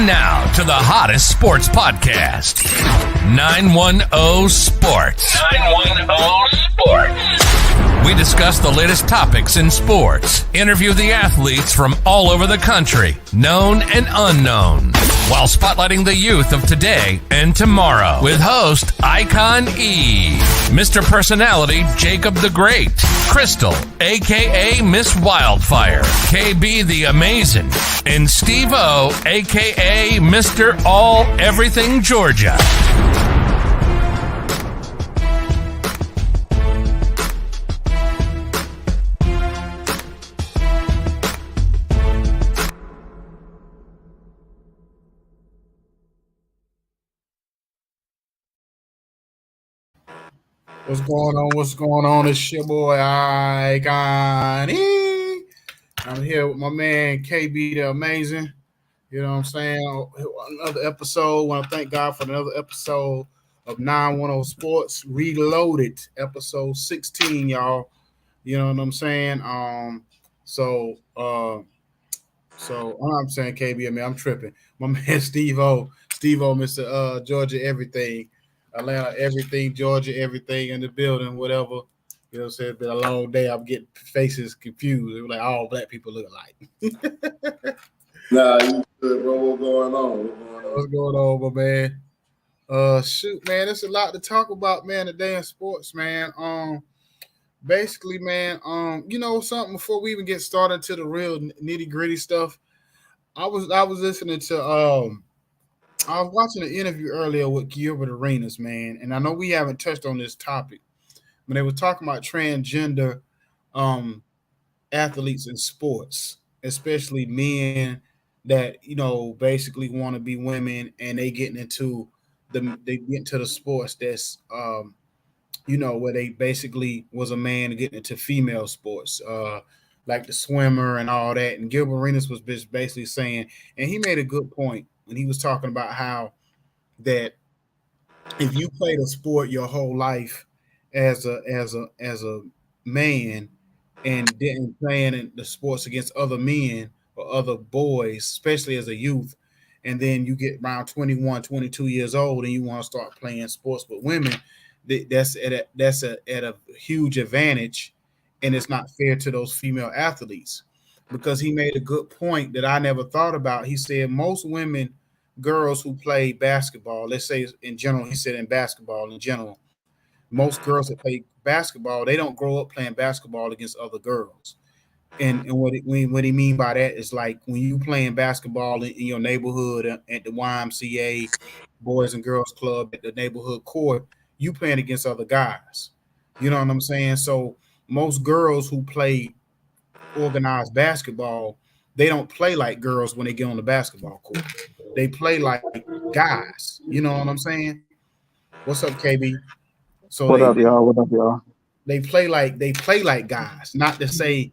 now to the hottest sports podcast, 910 Sports. 910 Sports. We discuss the latest topics in sports, interview the athletes from all over the country, known and unknown, while spotlighting the youth of today and tomorrow with host Icon E, Mr. Personality Jacob the Great, Crystal, a.k.a. Miss Wildfire, KB the Amazing, and Steve O, a.k.a. Mr. All Everything Georgia. What's going on? What's going on? It's your boy Icon. I'm here with my man KB the Amazing. You know what I'm saying? Another episode. I want to thank God for another episode of 910 Sports Reloaded, episode 16, y'all. You know what I'm saying? So I'm saying KB. I mean, I'm tripping. My man Steve O, Mr. Georgia Everything. Atlanta, everything, Georgia, everything in the building, whatever. You know what I'm saying? It's been a long day. I'm getting faces confused. It was like all black people look alike. Nah, you good, bro. What's going on? What's going on, my man? Shoot, man, there's a lot to talk about, man, today in sports, man. Basically, man, you know something, before we even get started to the real nitty-gritty stuff, I was listening to I was watching an interview earlier with Gilbert Arenas, man, and I know we haven't touched on this topic, but they were talking about transgender athletes in sports, especially men that, you know, basically want to be women, and they get into the sports that's you know, where they basically was a man getting into female sports, like the swimmer and all that. And Gilbert Arenas was basically saying, and he made a good point when he was talking about how that if you played a sport your whole life as a man and didn't play in the sports against other men or other boys, especially as a youth, and then you get around 21, 22 years old and you want to start playing sports with women, that's at a huge advantage, and it's not fair to those female athletes. Because he made a good point that I never thought about. He said most girls who play basketball, let's say in general, he said in basketball in general, most girls that play basketball, they don't grow up playing basketball against other girls. And what he mean by that is, like, when you playing basketball in your neighborhood at the YMCA, Boys and Girls Club, at the neighborhood court, you playing against other guys. You know what I'm saying? So most girls who play organized basketball, they don't play like girls when they get on the basketball court. They play like guys. You know what I'm saying? What's up, KB? So What up, y'all? They play like guys. Not to say,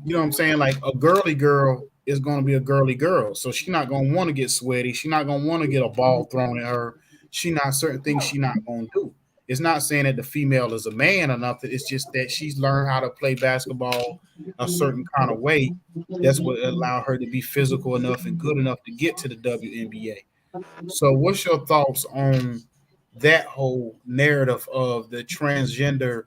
you know what I'm saying, like a girly girl is going to be a girly girl. So she's not going to want to get sweaty. She's not going to want to get a ball thrown at her. Certain things she's not going to do. It's not saying that the female is a man or nothing. It's just that she's learned how to play basketball a certain kind of way. That's what allowed her to be physical enough and good enough to get to the WNBA. So what's your thoughts on that whole narrative of the transgender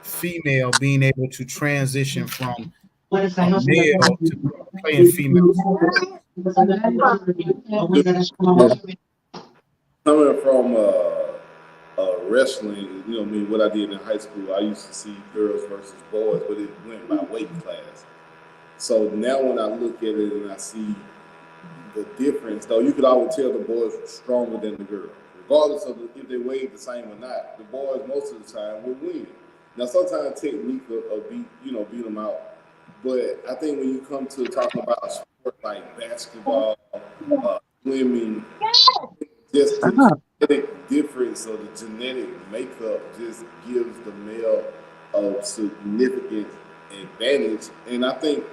female being able to transition from a male to playing female? Coming from wrestling, you know, what I did in high school, I used to see girls versus boys, but it went by weight class. So now when I look at it and I see the difference, though, you could always tell the boys were stronger than the girls. Regardless of if they weighed the same or not, the boys most of the time would win. Now, sometimes technique will beat them out. But I think when you come to talking about a sport like basketball, swimming, just the genetic difference or the genetic makeup just gives the male a significant advantage. And I think,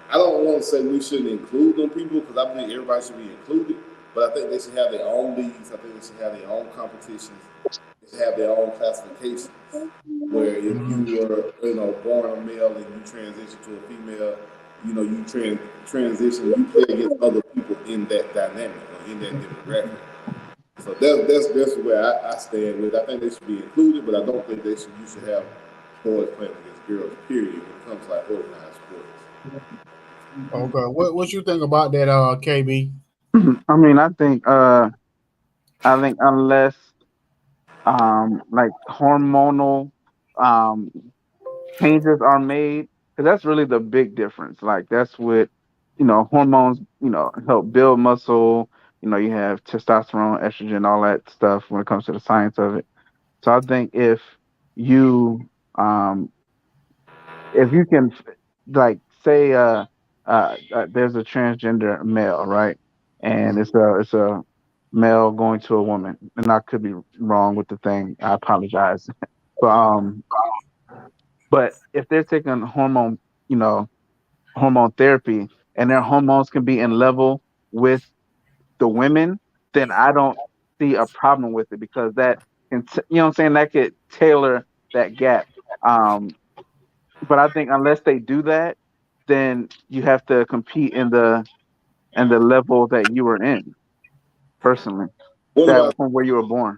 I don't want to say we shouldn't include them people, because I think everybody should be included, but I think they should have their own leagues. I think they should have their own competitions. They should have their own classifications, where if you were, born a male and you transition to a female, you transition, you play against other people in that dynamic. in that demographic. So that's where I stand with. I think they should be included, but I don't think you should have boys playing against girls, period, when it comes to like organized sports. Okay. What you think about that, KB? I mean, I think unless like hormonal changes are made, because that's really the big difference. Like that's what hormones help build muscle. You have testosterone, estrogen, all that stuff when it comes to the science of it. So I think if you can, like, say there's a transgender male, right, and it's a male going to a woman, and I could be wrong with the thing. I apologize, but if they're taking hormone therapy, and their hormones can be in level with the women, then I don't see a problem with it, because that can, what I'm saying, that could tailor that gap. But I think unless they do that, then you have to compete in the level that you were in, personally, from where you were born.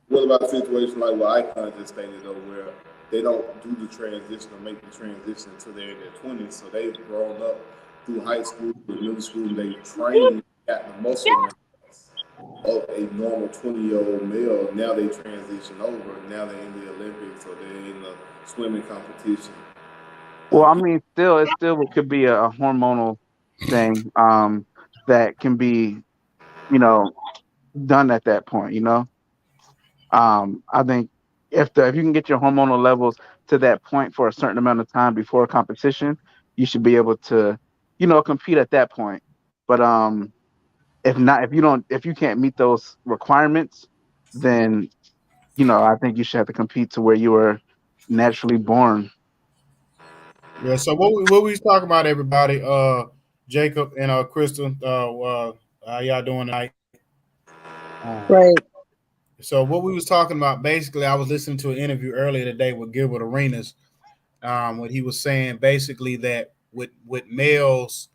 What about a situation like what Icon just stated, though, where they don't do the transition or make the transition until they're in their 20s, so they've grown up through high school, through middle school, they train at the muscle mass of a normal 20-year-old male. Now they transition over, now they're in the Olympics, or they're in the swimming competition. Well, I mean, it could be a hormonal thing that can be, done at that point. I think if you can get your hormonal levels to that point for a certain amount of time before a competition, you should be able to, compete at that point. But if you can't meet those requirements, then I think you should have to compete to where you were naturally born. Yeah. So what we was talking about, everybody? Jacob and Crystal. How y'all doing tonight? Right. So what we was talking about, basically, I was listening to an interview earlier today with Gilbert Arenas. What he was saying, basically, that with males,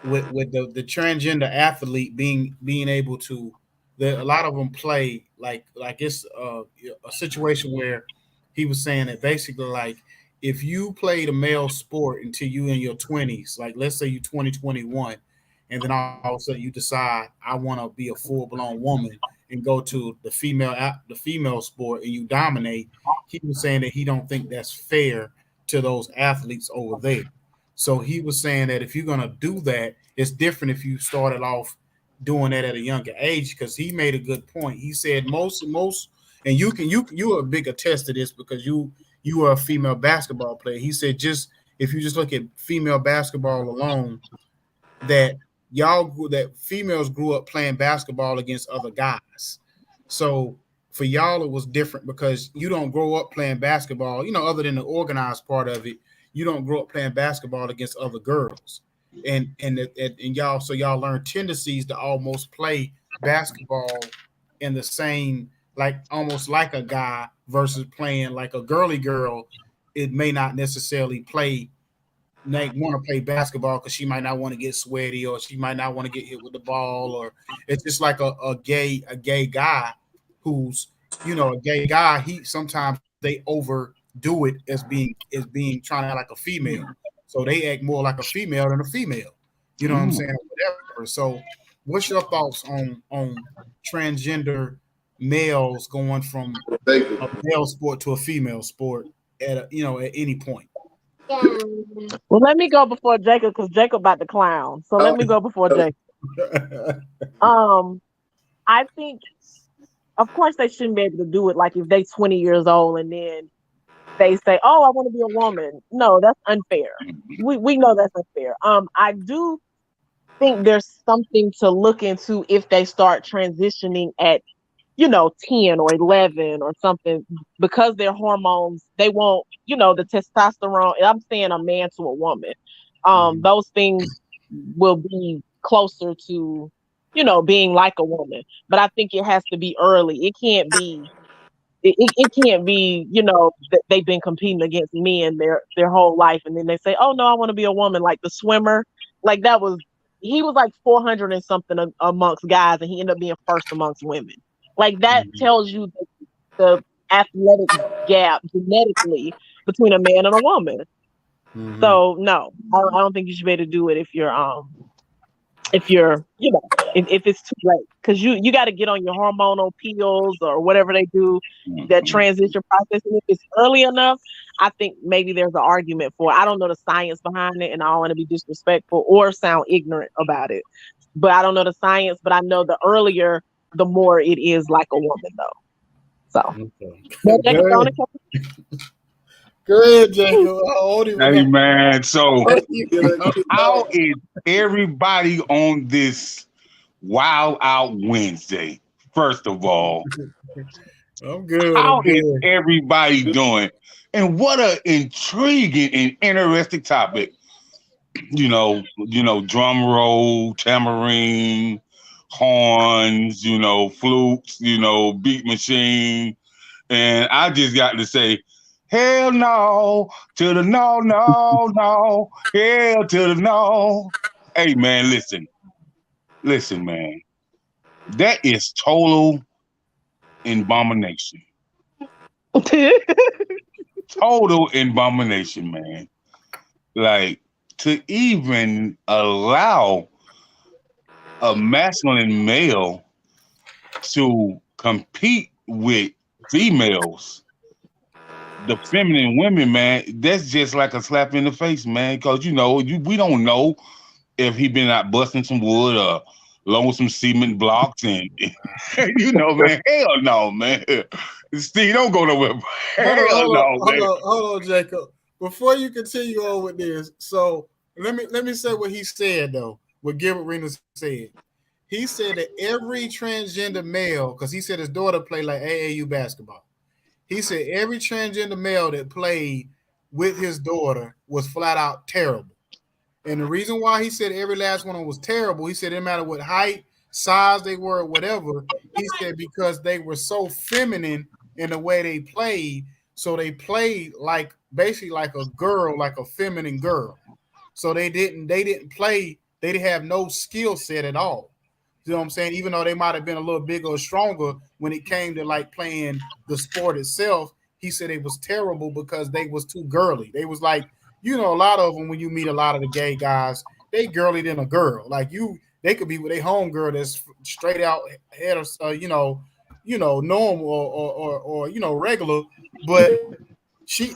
with the transgender athlete being able to, a lot of them play like it's a situation where he was saying that basically, like, if you played a male sport until you in your 20s, like let's say you 2021, and then all of a sudden you decide I want to be a full-blown woman and go to the female sport and you dominate, he was saying that he don't think that's fair to those athletes over there. So he was saying that if you're gonna do that, it's different if you started off doing that at a younger age, because he made a good point. He said most, and you're a big attest to this because you are a female basketball player. He said if you just look at female basketball alone, that females grew up playing basketball against other guys. So for y'all, it was different because you don't grow up playing basketball, other than the organized part of it. You don't grow up playing basketball against other girls. And y'all learn tendencies to almost play basketball in the same, like almost like a guy versus playing like a girly girl. It may not necessarily want to play basketball because she might not want to get sweaty, or she might not want to get hit with the ball, or it's just like a gay guy who's a gay guy. He sometimes they overdo it as being trying to act like a female, so they act more like a female than a female. You know what I'm saying? Whatever. So, what's your thoughts on transgender males going from a male sport to a female sport at any point? Well, let me go before Jacob, because Jacob about to clown. So let me go before Jacob. I think, of course, they shouldn't be able to do it. Like if they 20 years old and then they say, "Oh, I want to be a woman." No, that's unfair. We know that's unfair. I do think there's something to look into if they start transitioning at 10 or 11 or something, because their hormones, they won't, the testosterone, I'm saying a man to a woman, those things will be closer to, being like a woman. But I think it has to be early. It can't be, that they've been competing against men their whole life. And then they say, "Oh no, I want to be a woman," like the swimmer. Like that was, he was like 400 and something amongst guys, and he ended up being first amongst women. Like that tells you the athletic gap genetically between a man and a woman. So no, I don't think you should be able to do it if you're if it's too late, because you got to get on your hormonal pills or whatever they do that transition process. And if it's early enough, I think maybe there's an argument for it. I don't know the science behind it, and I don't want to be disrespectful or sound ignorant about it. But I don't know the science, but I know the earlier, the more it is like a woman, though. So, go ahead, Jacob. Hey, man. So, how is everybody on this Wild Out Wednesday? First of all, I'm good. How is everybody doing? And what an intriguing and interesting topic. You know, drum roll, tambourine, horns, flutes, beat machine. And I just got to say, hell no to the no, no, no. Hell to the no. Hey, man, listen. Listen, man. That is total abomination. Total abomination, man. Like, to even allow a masculine male to compete with females, the feminine women, man, that's just like a slap in the face, man. Because we don't know if he been out busting some wood or along with some cement blocks, and man, hell no, man. Steve, don't go nowhere. Hold on, Jacob. Before you continue on with this, so let me say what he said though. What Gilbert Arenas said. He said that every transgender male, because he said his daughter played like AAU basketball. He said every transgender male that played with his daughter was flat out terrible. And the reason why he said every last one was terrible, he said it didn't matter what height, size they were, whatever. He said because they were so feminine in the way they played, so they played like basically like a girl, like a feminine girl. So they didn't play, they didn't have no skill set at all. You know what I'm saying? Even though they might have been a little bigger or stronger when it came to like playing the sport itself, he said it was terrible because they was too girly. They was like, a lot of them, when you meet a lot of the gay guys, they girly than a girl. Like they could be with a home girl that's straight out head of, normal or regular, but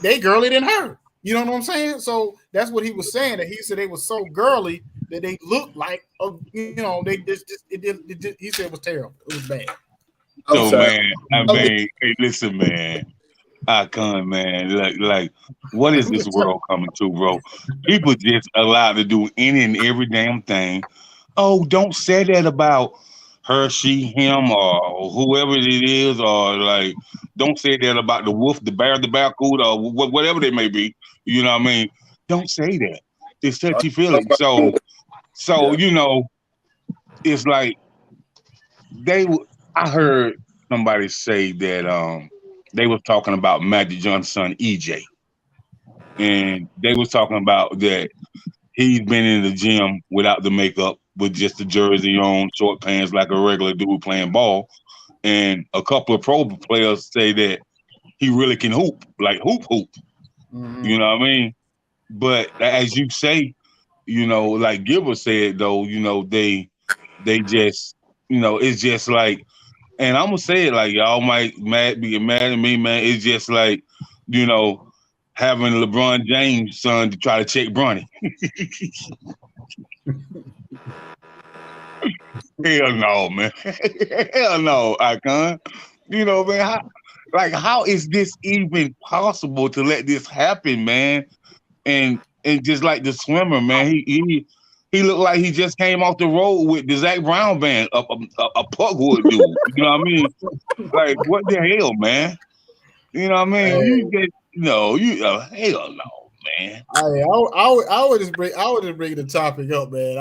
they girly than her. You know what I'm saying? So that's what he was saying, that he said they were so girly that they looked like, they just he said it was terrible. It was bad. So, man, hey, listen, man. Icon, man. Like, what is this world coming to, bro? People just allowed to do any and every damn thing. Oh, don't say that about her, she, him, or whoever it is, or like, don't say that about the wolf, the bear, the barracuda, or whatever they may be. You know what I mean? Don't say that. It's touchy feeling. So it's like I heard somebody say that they was talking about Magic Johnson's son EJ, and they was talking about that he's been in the gym without the makeup, with just the jersey on, short pants like a regular dude playing ball. And a couple of pro players say that he really can hoop, like hoop. Mm-hmm. You know what I mean? But as you say, like Gilbert said though, they just, it's just like, and I'm gonna say it like y'all might be mad at me, man. It's just like, having LeBron James' son to try to check Bronny. Hell no, man. Hell no, Icon. Man, how is this even possible to let this happen, man? And just like the swimmer, man, he looked like he just came off the road with the Zach Brown band, a Pugwood dude. You know what I mean? Like, what the hell, man? You know what I mean? Hell no, man. I would just bring the topic up, man.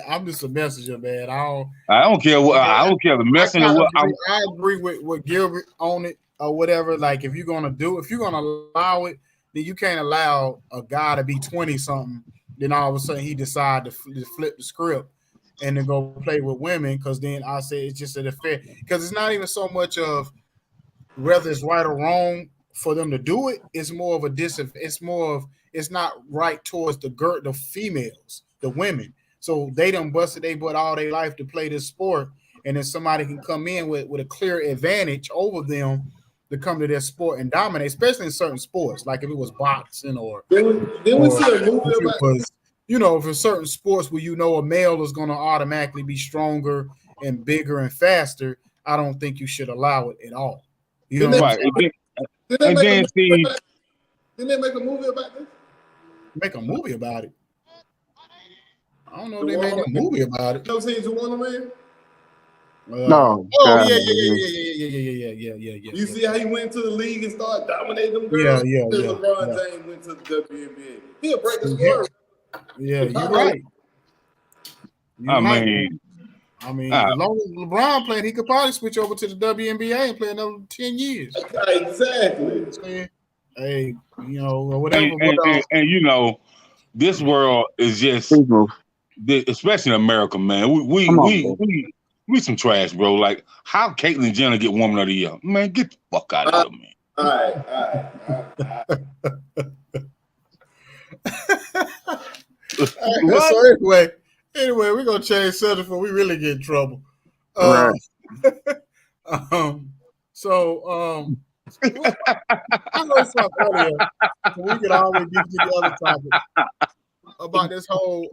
I'm just a messenger, man. I don't care what. I don't care the messenger. I agree with Gilbert on it or whatever. Like, if you're gonna allow it, then you can't allow a guy to be 20 something. Then all of a sudden he decide to flip the script and then go play with women, because then I say it's just a fair, because it's not even so much of whether it's right or wrong for them to do it. It's more of it's not right towards the females, the women. So they done busted they butt all their life to play this sport, and then somebody can come in with a clear advantage over them to come to their sport and dominate, especially in certain sports, like if it was boxing or Then we see a movie if it about was, for certain sports where a male is going to automatically be stronger and bigger and faster. I don't think you should allow it at all. You know, Right. Did they And then see, Didn't they make a movie about this? make a movie about it. I don't know if they made a movie about it. You know, seen Juwanna Mann? No. Oh God. yeah. You see how he went to the league and started dominating them girls? Yeah. LeBron James went to the WNBA. He'll break the score. Yeah, you're right. I mean, as long as LeBron playing, he could probably switch over to the WNBA and play another 10 years. Exactly. Hey, or whatever. And this world is just, especially in America, man. We some trash, bro. Like, how Caitlyn Jenner get Woman of the Year? Man, get the fuck out of here, man. All right. So anyway, we're gonna change subject before we really get in trouble. Right. I know something earlier, so we could always get to the other topic about this whole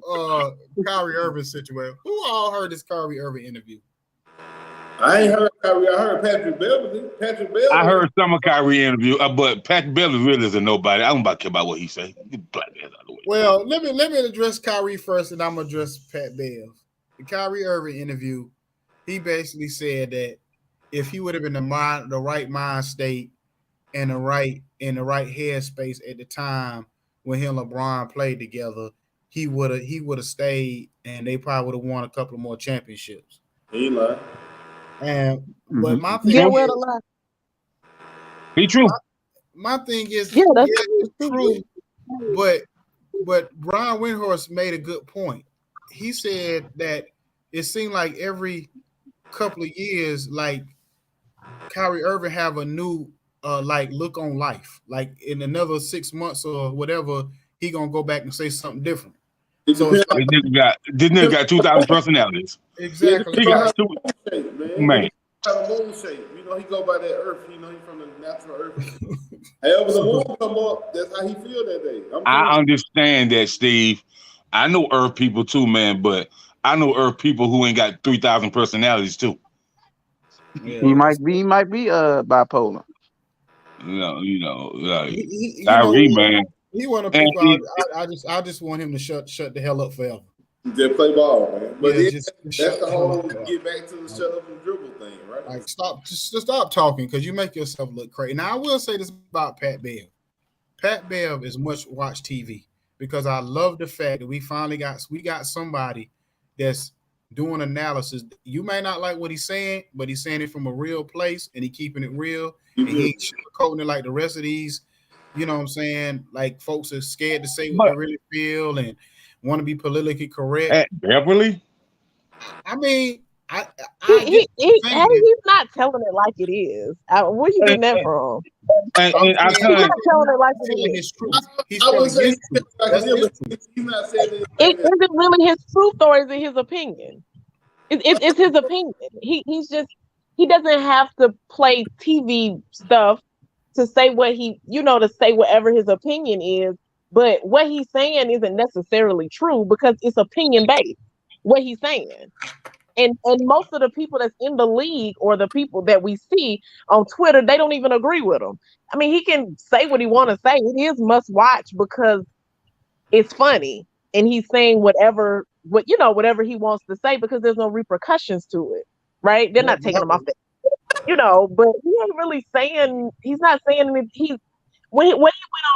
Kyrie Irving situation. Who all heard this Kyrie Irving interview? I ain't heard Kyrie. I heard Patrick Beverly. I heard some of Kyrie interview, but Patrick Beverly really isn't nobody. I don't care about what he say. Well, let me address Kyrie first, and I'm gonna address Pat Bev. The Kyrie Irving interview, he basically said that if he would have been the right mind state and the right headspace at the time when him and LeBron played together, he would have stayed, and they probably would have won a couple of more championships. He lied. But my thing is, be true. My thing is, it's true. But Brian Windhorst made a good point. He said that it seemed like every couple of years, like Kyrie Irving have a new look on life. Like in another 6 months or whatever, he gonna go back and say something different. So this nigga got 2,000 personalities. Exactly. He got two. Man. Have a moon shape. He go by that earth. He from the natural earth. However the moon come up, that's how he feel that day. I understand that, Steve. I know earth people too, man, but I know earth people who ain't got 3,000 personalities too. Yeah. He might be bipolar. Kyrie, man. He one of the people. I just want him to shut the hell up forever. Just play ball, man. But just that's the whole get back to the shut up and dribble thing, right? Like stop talking, because you make yourself look crazy. Now I will say this about Pat Bev. Pat Bev is much watch TV, because I love the fact that we got somebody that's doing analysis. You may not like what he's saying, but he's saying it from a real place, and he keeping it real. And he ain't sugarcoating it like the rest of these. You know what I'm saying? Like folks are scared to say what they really feel and want to be politically correct. At Beverly? I mean, he's not telling it like it is. Where are you getting that from? He's not telling it like it is. His truth. He's telling his truth. That's his truth. He's not saying Is it really his truth, or is it his opinion? It's his opinion. He doesn't have to play TV stuff to say to say whatever his opinion is. But what he's saying isn't necessarily true, because it's opinion based. What he's saying, and most of the people that's in the league, or the people that we see on Twitter, they don't even agree with him. I mean, he can say what he want to say. It is must watch because it's funny, and he's saying whatever he wants to say, because there's no repercussions to it, right? They're not taking him off but he ain't really saying. He's not saying anything. When he went on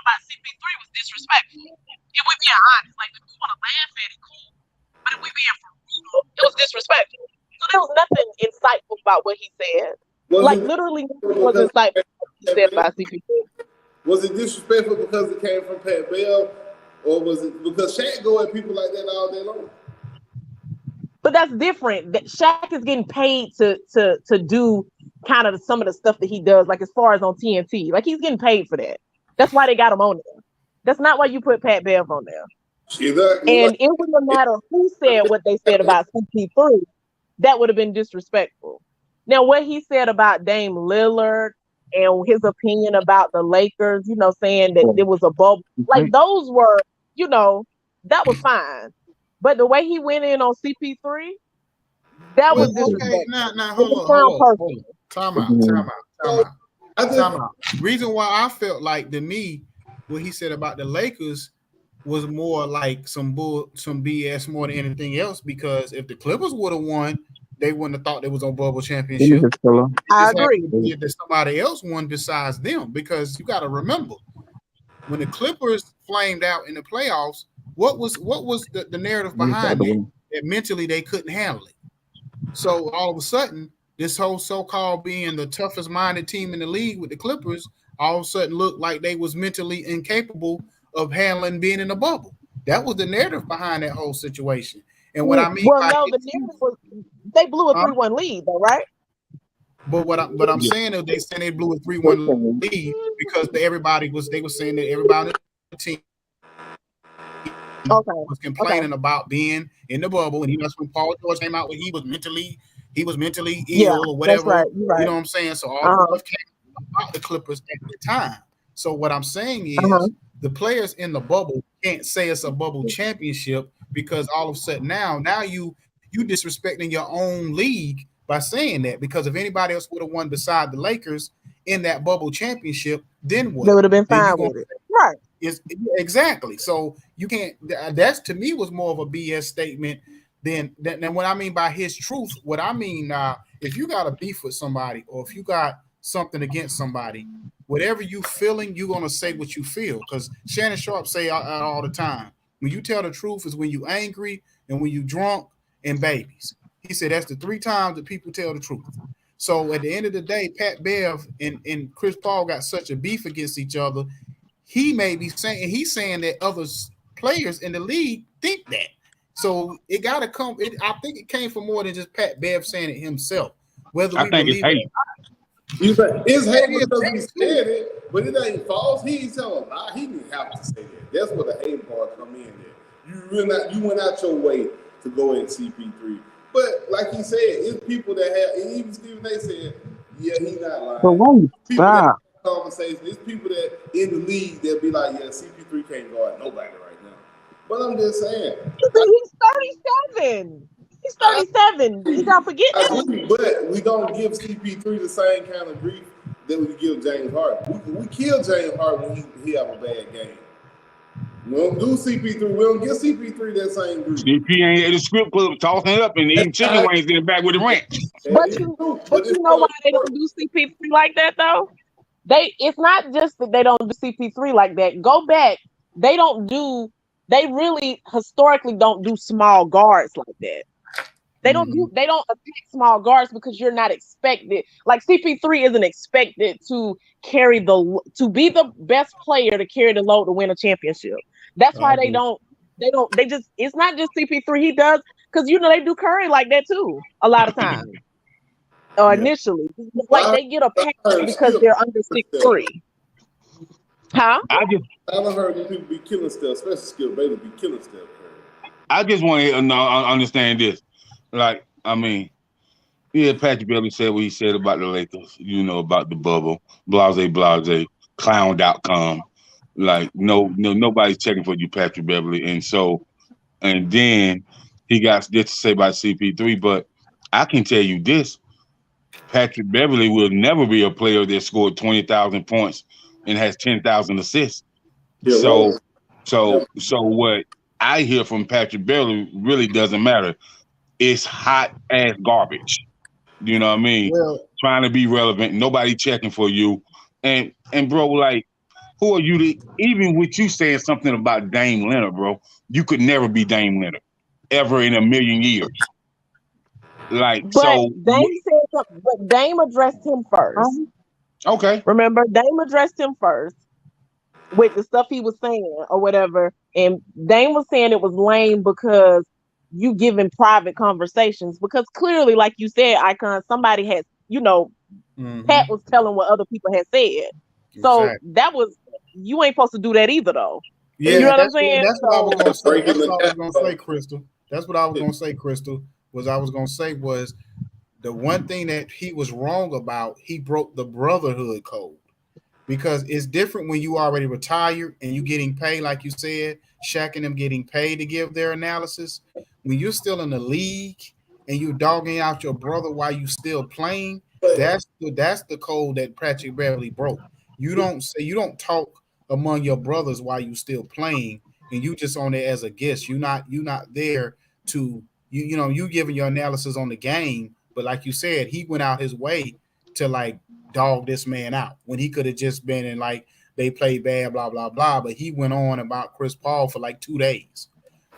about CP3 was disrespectful. If we're being honest, like if we want to laugh at it, cool. But if we being for real, it was disrespectful. So there was nothing insightful about what he said. Literally nothing was insightful what he said about CP3. Was it disrespectful because it came from Pat Bev, or was it because Shaq go at people like that all day long? But that's different. That Shaq is getting paid to do kind of some of the stuff that he does, like as far as on TNT. Like he's getting paid for that. That's why they got him on there. That's not why you put Pat Bev on there. And it wouldn't matter who said what they said about CP3. That would have been disrespectful. Now, what he said about Dame Lillard and his opinion about the Lakers, you know, saying that it was a bubble, like those were, you know, that was fine. But the way he went in on CP3, that was disrespectful. Now, hold on. Time out. Reason why I felt like, to me, what he said about the Lakers was more like some BS more than anything else, because if the Clippers would have won, they wouldn't have thought they was on bubble championship. I agree. That somebody else won besides them, because you got to remember, when the Clippers flamed out in the playoffs, what was the narrative behind that? That mentally they couldn't handle it. So all of a sudden, this whole so-called being the toughest minded team in the league with the Clippers all of a sudden looked like they was mentally incapable of handling being in a bubble. That was the narrative behind that whole situation. And what I mean, the narrative was they blew a 3-1 lead, though, right? But I'm saying is they saying they blew a 3-1 lead because they were saying that everybody on the team was complaining about being in the bubble, and that's when Paul George came out when he was mentally ill or whatever. Right. You know what I'm saying? So all the stuff came about the Clippers at the time. So what I'm saying is the players in the bubble can't say it's a bubble championship, because all of a sudden now you disrespecting your own league by saying that, because if anybody else would have won beside the Lakers in that bubble championship, then what? They would have been fine with it. Right. Exactly. So you can't, that's to me was more of a BS statement than what I mean by his truth. What I mean, if you got a beef with somebody, or if you got something against somebody, whatever you feeling, you're going to say what you feel. Because Shannon Sharp say all the time, when you tell the truth is when you angry and when you drunk and babies. He said that's the 3 times that people tell the truth. So at the end of the day, Pat Bev and Chris Paul got such a beef against each other. He may be saying, he's saying that other players in the league think that. So it got to come. I think it came from more than just Pat Bev saying it himself. Whether we believe it or not. It's hate because he said it, but it ain't false. He ain't telling a lie. He didn't have to say that. That's where the hate part come in there. You went out your way to go at CP3. But like he said, it's people that have, and even Stephen A said, yeah, he's not lying. But why you stop? Conversation. It's people that in the league that be like, yeah, CP3 can't guard nobody right now. But I'm just saying. He's 37. He's 37. He's not forgetting. But we don't give CP3 the same kind of grief that we give James Harden. We kill James Harden when he have a bad game. We don't do CP3. We don't give CP3 that same grief. CP ain't at the script club tossing it up and eating chicken wings in the back with the ranch. But you know why they don't do CP3 like that, though? It's not just that they don't do CP3 like that. Go back. They really historically don't do small guards like that. They don't attack small guards because you're not expected. Like CP3 isn't expected to be the best player to carry the load to win a championship. That's why they just, it's not just CP3 he does, because they do Curry like that too a lot of times. Or initially. Like they get a pass because they're under 6'3". Huh? I haven't heard people be killing Steph, especially Skip Bayless be killing Steph Curry. I just want to understand this. Like, I mean, yeah, Patrick Beverley said what he said about the Lakers, about the bubble, blase, clown.com. Like, nobody's checking for you, Patrick Beverley. And then he got this to say about CP3, but I can tell you this, Patrick Beverley will never be a player that scored 20,000 points and has 10,000 assists. Yeah, so what I hear from Patrick Beverley really doesn't matter. It's hot ass garbage. You know what I mean? Well, trying to be relevant, nobody checking for you. And bro, like, who are you to, even with you saying something about Dame Leonard, bro, you could never be Dame Leonard ever in a million years. Like, but Dame addressed him first. Okay. Remember, Dame addressed him first with the stuff he was saying or whatever. And Dame was saying it was lame because you giving private conversations, because clearly, like you said, Icon, somebody has, Pat was telling what other people had said. So Exactly. that was, you ain't supposed to do that either, though. Yeah, You know what I'm saying? That's what I was gonna say. That's what I was gonna say, Breaking Crystal. That's what I was gonna say, Crystal. Was the one thing that he was wrong about. He broke the brotherhood code, because it's different when you already retired and you getting paid, like you said, Shaq and them getting paid to give their analysis. When you're still in the league and you dogging out your brother while you still playing, that's the code that Patrick Beverly broke. You don't talk among your brothers while you still playing, and you just on there as a guest. You're not there to you giving your analysis on the game, but like you said, he went out his way to like dog this man out when he could have just been in like they played bad, blah blah blah. But he went on about Chris Paul for like 2 days.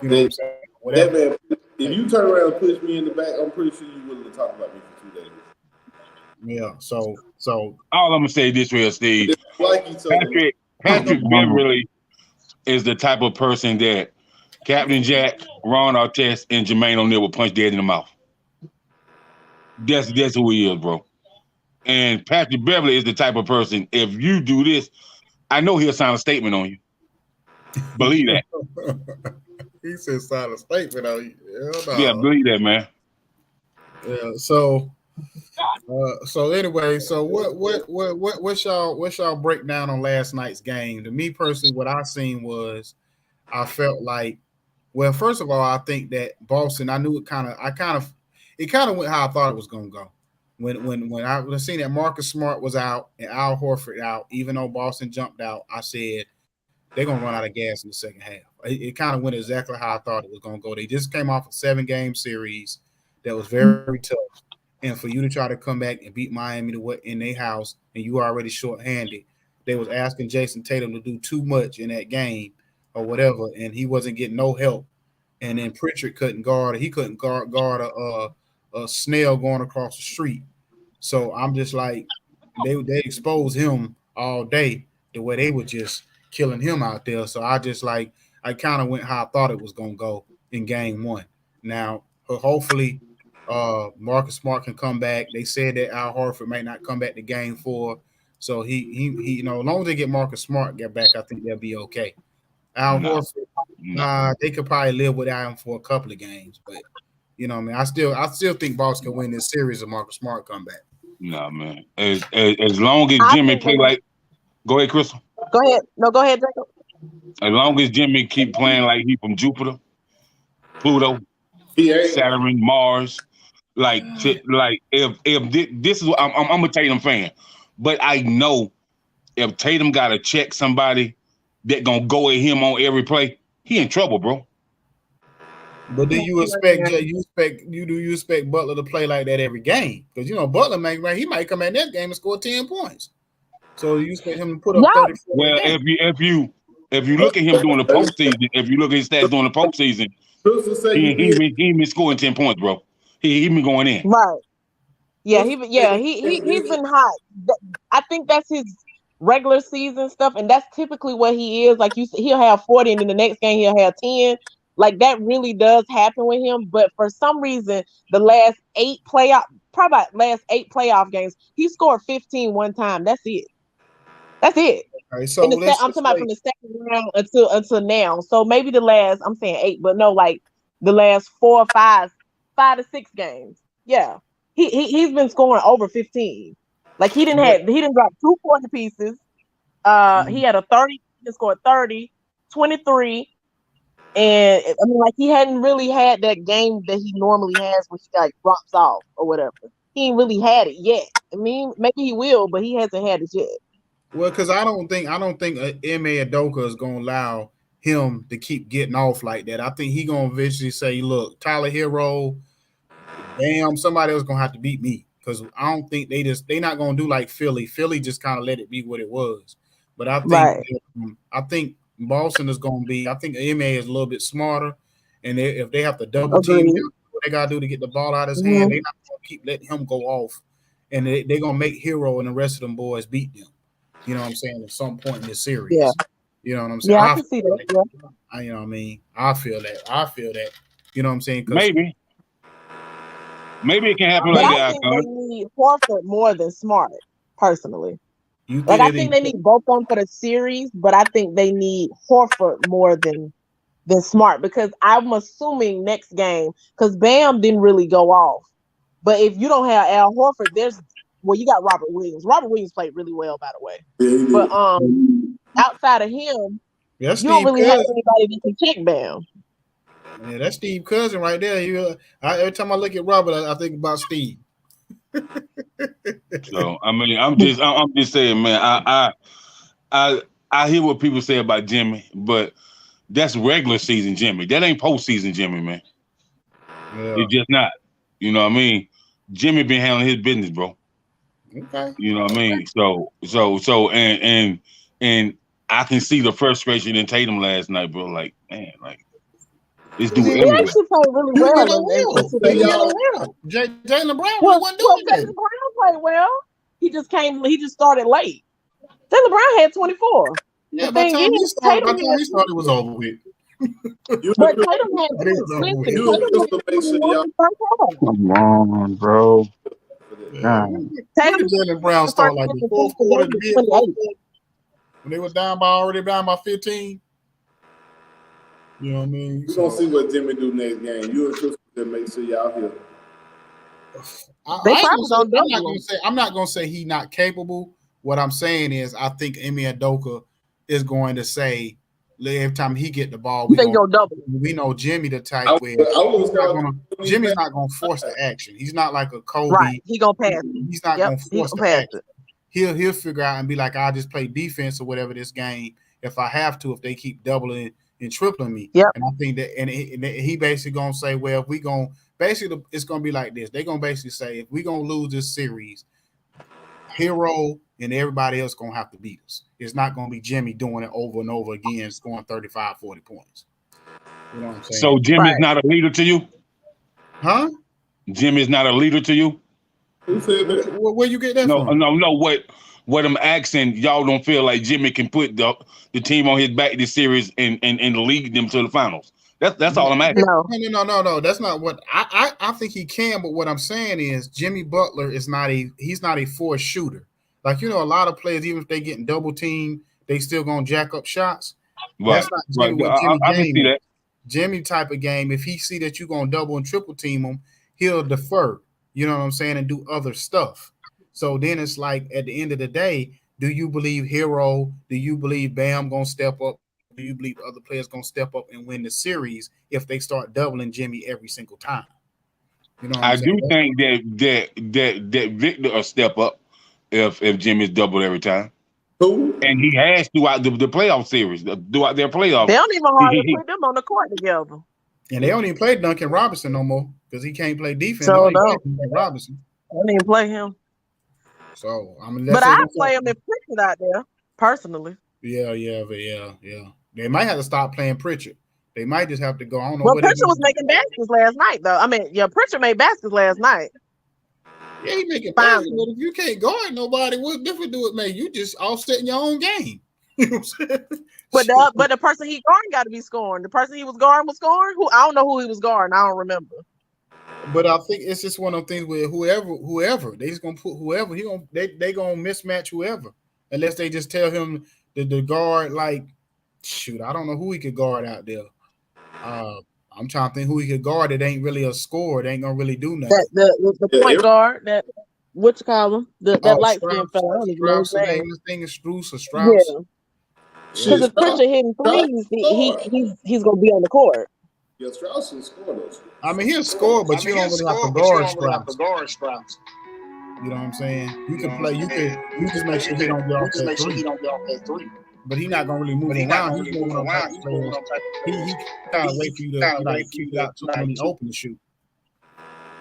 You know what I'm saying? Whatever. That man, if you turn around and push me in the back, I'm pretty sure you willing to talk about me for 2 days. Yeah. So All I'm gonna say this way, Steve. It's like each other. Patrick Beverly is the type of person that Captain Jack, Ron Artest, and Jermaine O'Neal will punch dead in the mouth. That's who he is, bro. And Patrick Beverly is the type of person, if you do this, I know he'll sign a statement on you. Believe that. he said sign a statement on you. Hell no. Yeah, believe that, man. Yeah. So anyway, so what's y'all breakdown on last night's game? To me personally, what I seen was I felt like, well, first of all, I think that Boston, I knew it kind of went how I thought it was gonna go. When I seen that Marcus Smart was out and Al Horford out, even though Boston jumped out, I said they're gonna run out of gas in the second half. It kind of went exactly how I thought it was gonna go. They just came off a 7-game series that was very tough. And for you to try to come back and beat Miami in their house, and you were already shorthanded, they was asking Jason Tatum to do too much in that game or whatever, and he wasn't getting no help. And then Pritchard couldn't guard. He couldn't guard a snail going across the street. So I'm just like, they exposed him all day the way they were just killing him out there. So I kind of went how I thought it was gonna go in game 1. Now, hopefully. Marcus Smart can come back. They said that Al Horford may not come back to game 4. So he as long as they get Marcus Smart get back, I think they'll be okay. Al Horford, they could probably live without him for a couple of games, but you know what I mean. I still think Boston can win this series if Marcus Smart come back. Nah, man. As long as Jimmy play like, go ahead, Crystal. Go ahead. No, go ahead, Jacob. As long as Jimmy keep playing like he from Jupiter, Pluto, Saturn, Mars. If this is what I'm a Tatum fan, but I know if Tatum got to check somebody that gonna go at him on every play, he in trouble, bro. But do you expect Butler to play like that every game? Because Butler he might come in that game and score 10 points. So you expect him to put up 30. Well, if you look at him during the postseason, if you look at his stats during the postseason, he been scoring 10 points, bro. He been going in. Right. Yeah, he's been hot. I think that's his regular season stuff, and that's typically what he is. Like he'll have 40, and then the next game he'll have 10. Like that really does happen with him. But for some reason, the last 8 playoff games, he scored 15 one time. That's it. Right, so I'm talking about from the second round until now. So maybe the last, I'm saying 8, but no, like the last 4 or 5 to 6 games. Yeah. He's been scoring over 15. Like he didn't drop 2 40 pieces. He had a 30, he scored 30, 23. And I mean, like he hadn't really had that game that he normally has when he like drops off or whatever. He ain't really had it yet. I mean, maybe he will, but he hasn't had it yet. Well, because I don't think Ime Udoka is gonna allow him to keep getting off like that. I think he gonna eventually say, "Look, Tyler Hero, damn, somebody else gonna have to beat me." Because I don't think they not gonna do like Philly. Philly just kind of let it be what it was. But I think Boston is gonna be. I think Ime is a little bit smarter, and if they have to double team him, what they gotta do to get the ball out of his hand, they're not gonna keep letting him go off, and they're gonna make Hero and the rest of them boys beat them. You know what I'm saying? At some point in this series. Yeah. You know what I'm saying? Yeah, I can see that. You know what I mean? I feel that. You know what I'm saying? Maybe it can happen But like I that. think they need Horford more than Smart, personally. You think Like, I they think they need both of them for the series, but I think they need Horford more than Smart, because I'm assuming next game, because Bam didn't really go off. But if you don't have Al Horford, you got Robert Williams. Robert Williams played really well, by the way. Yeah, But outside of him, that's you don't Steve really have Cousin. anybody that can check Bam. Yeah, that's Steve Cousin right there. Every time I look at Robert, I think about Steve. So I mean, I'm just saying, man. I hear what people say about Jimmy, but that's regular season Jimmy. That ain't postseason Jimmy, man. Yeah. It's just not. You know what I mean? Jimmy been handling his business, bro. Okay. You know what I mean? So and I can see the frustration in Tatum last night, bro. Like, man, like this dude He He everywhere. actually played really He well. played well. Jaylen Brown wasn't doing Jaylen that. Brown played well. He just started late. Jaylen Brown had 24. Yeah, The by the thing time he is, started, Tatum it was over with. But Tatum had It is over with. You and Crystal make sure y'all. Come on, bro. God. Tatum Jaylen Brown started like the fourth quarter, when they were already down by 15. You know what I mean? We're gonna see what Jimmy do next game. You and Crystal can make sure y'all here. I'm not gonna say he's not capable. What I'm saying is, I think Ime Udoka is going to say every time he get the ball, we know Jimmy the type where Jimmy's not gonna force the action. He's not like a Kobe. Right, he gonna pass it. He's not gonna force the action. He'll figure out and be like, I'll just play defense or whatever this game if I have to, if they keep doubling and tripling me. Yep. And I think that, and he basically gonna say, well, if we gonna basically, it's gonna be like this. They're gonna basically say, if we gonna lose this series, Hero and everybody else gonna have to beat us. It's not gonna be Jimmy doing it over and over again, scoring 35, 40 points. You know what I'm saying? So Jimmy's not a leader to you? Huh? Jimmy's not a leader to you? Who said that? Where you get that from? No. What I'm asking, y'all don't feel like Jimmy can put the team on his back this series and lead them to the finals. That's all I'm asking. No. That's not what I think he can. But what I'm saying is Jimmy Butler is he's not a forced shooter. Like, you know, a lot of players, even if they getting double teamed, they still gonna jack up shots. Right. That's not Jimmy. I can see that. Jimmy type of game. If he see that you're gonna double and triple team him, he'll defer. You know what I'm saying, and do other stuff. So then it's like at the end of the day, do you believe Hero? Do you believe Bam gonna step up? Do you believe other players gonna step up and win the series if they start doubling Jimmy every single time? You know, I do think that Victor will step up if Jimmy's doubled every time. Who? And he has throughout the playoff series, throughout their playoffs. They don't even hardly put them on the court together. And they don't even play Duncan Robinson no more because he can't play defense. So Robinson. I don't even play him. So I mean, but I play him in Pritchard out there personally. Yeah. They might have to stop playing Pritchard. They might just have to go. I don't know. Well, Pritchard was making baskets last night, though. I mean, Pritchard made baskets last night. Yeah, he making baskets, but if you can't guard nobody, what difference do it make? You just offsetting your own game. You know what I'm saying? But the person he guarding got to be scoring. The person he was guarding was scoring. I don't know who he was guarding. I don't remember. But I think it's just one of those things where whoever they just gonna put whoever they gonna mismatch whoever unless they just tell him the guard, like, shoot, I don't know who he could guard out there. I'm trying to think who he could guard that ain't really a scorer. They ain't gonna really do nothing. The point guard that what you call him? That light skin fella. I don't even know his name. This thing is Strus or Strauss. Yeah. Because if Pritchard hitting threes, he's gonna be on the court. Yeah, Strauss can score those. I mean, he'll score, but you don't really have to guard Strauss. You know what I'm saying? You can play. You just make sure he don't get off that three. But he's not gonna really move around. He's moving around. He kind of wait for you to like keep it out to when he open the shoot.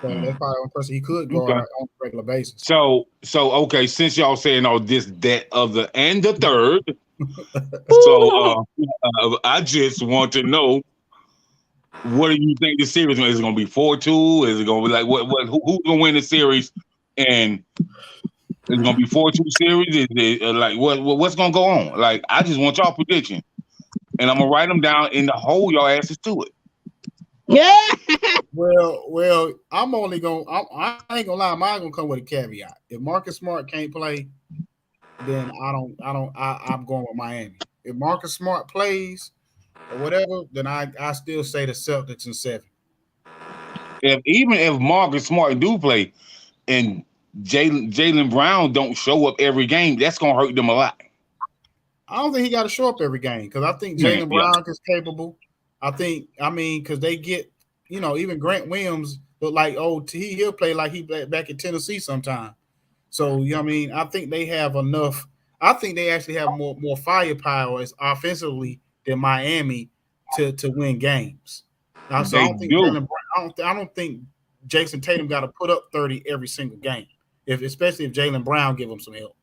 So that's probably one person he could guard on a regular basis. So okay, since y'all saying all this, that, other, and the third, so I just want to know, what do you think the series is? Is it gonna be 4-2? Is it gonna be like who's gonna win the series? And it's gonna be 4-2 series. Is it like what's gonna go on? Like, I just want y'all prediction, and I'm gonna write them down and hold y'all asses to it. Yeah. Well, I'm only gonna. I ain't gonna lie. Mine gonna come with a caveat. If Marcus Smart can't play, then I'm going with Miami. If Marcus Smart plays or whatever, then I still say the Celtics in 7. Even if Marcus Smart do play and Jaylen Brown don't show up every game, that's gonna hurt them a lot. I don't think he got to show up every game because I think Jaylen Brown is capable. Because they get, even Grant Williams look like he'll play like he back in Tennessee sometime. So I think they have enough. I think they actually have more firepower as offensively than Miami to win games. So I don't think Jaylen Brown, I don't think Jason Tatum got to put up 30 every single game, especially if Jaylen Brown give him some help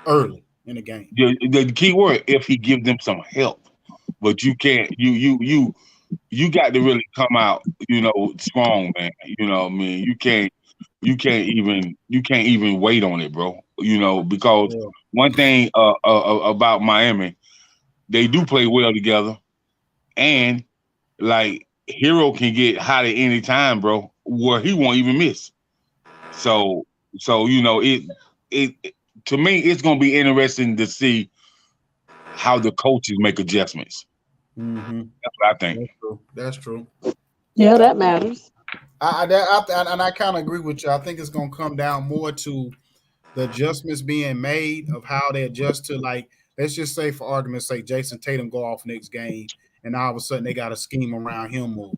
early in the game. The key word, if he gives them some help, but you can't. You got to really come out, strong, man. You know what I mean? You can't even wait on it, bro. Because one thing about Miami, they do play well together, and like Hero can get hot at any time, bro, where he won't even miss. So it to me, it's gonna be interesting to see how the coaches make adjustments. Mm-hmm. That's what I think. That's true. Yeah, that matters. I kind of agree with you. I think it's gonna come down more to the adjustments being made of how they adjust to, like, let's just say for argument's sake, Jason Tatum go off next game, and all of a sudden they got a scheme around him more.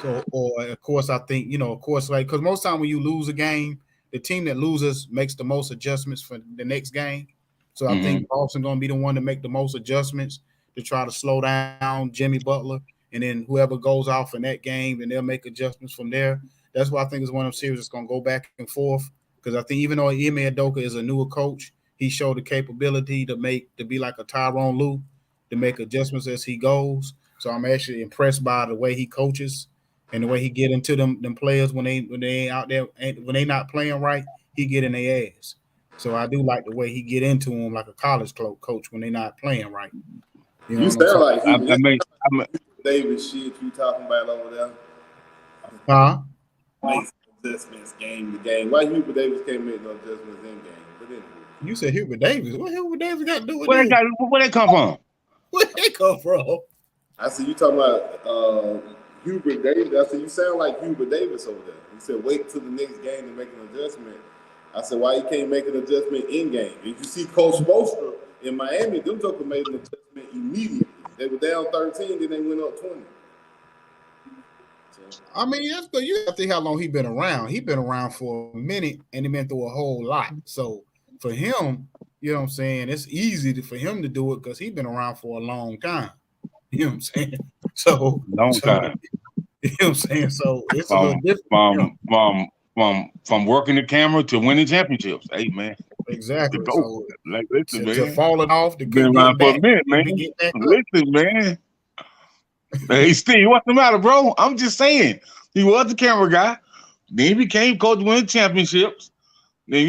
So, or of course, I think because most time when you lose a game, the team that loses makes the most adjustments for the next game. So I think Boston going to be the one to make the most adjustments to try to slow down Jimmy Butler, and then whoever goes off in that game, and they'll make adjustments from there. That's why I think it's one of them series that's going to go back and forth, because I think even though Ime Udoka is a newer coach, he showed the capability to be like a Tyronn Lue, to make adjustments as he goes. So I'm actually impressed by the way he coaches and the way he get into them players when they ain't out there, when they not playing right, he get in their ass. So I do like the way he get into them like a college coach when they not playing right. You sound like I'm David shit you talking about over there. Huh? Makes adjustments game to game. Why Hubert Davis can't make no adjustments in game? But anyway. You said Hubert Davis. What Hubert Davis got to do with where that? they come from? Where they come from? I see you talking about Hubert Davis. I said you sound like Hubert Davis over there. He said wait till the next game to make an adjustment. I said why you can't make an adjustment in game? If you see Coach Spoelstra in Miami, them jokers made an adjustment immediately. They were down 13, then they went up 20. So, I mean, that's good. You have to think how long he been around. He been around for a minute, and he been through a whole lot. So for him, you know what I'm saying, it's easy for him to do it because he's been around for a long time. You know what I'm saying? So Long time. You know what I'm saying? So it's a little different. From working the camera to winning championships. Hey, man. Exactly. So, like, listen, man. To falling off, to been around for a minute, man. Listen, man. Hey, Steve, what's the matter, bro? I'm just saying. He was the camera guy. Then he became coach, winning championships. Then,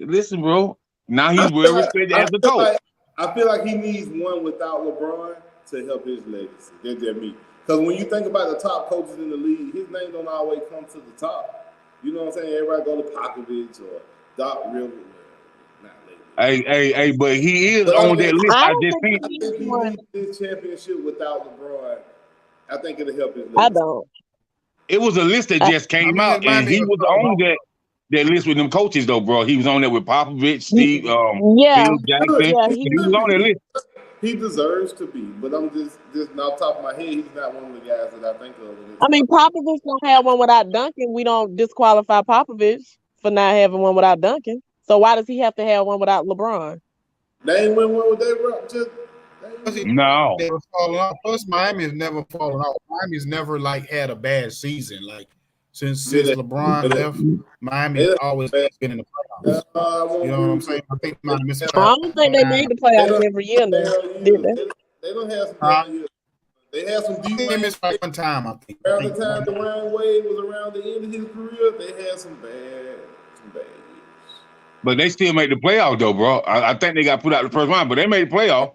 listen, bro. Now he's well respected as a coach. I feel like he needs one without LeBron to help his legacy. That's just me. Because when you think about the top coaches in the league, his name don't always come to the top. You know what I'm saying? Everybody go to Popovich or Doc Rivers. Not lately. Hey, but he is on that list. I think he needs this championship without LeBron. I think it'll help his legacy. I don't. It was a list that just came out, and he was on that list with them coaches, though, bro. He was on there with Popovich, Steve, Phil Jackson. Yeah, he was on that list. He deserves to be, but I'm just off the top of my head, he's not one of the guys that I think of. I mean, Popovich don't have one without Duncan. We don't disqualify Popovich for not having one without Duncan. So why does he have to have one without LeBron? They ain't win one with David. No. Never fallen off. Plus, Miami has never fallen off. Miami's never had a bad season. Like since LeBron left, Miami has always been in the playoffs. You know what I'm saying? I think Miami missed. I don't think they made the playoffs every year now. Did they? They don't have some years. They had some deep. They missed by one time, I think. Around the time Dwayne Wade was around the end of his career, they had some bad years. But they still made the playoff, though, bro. I think they got put out the first round, but they made the playoff.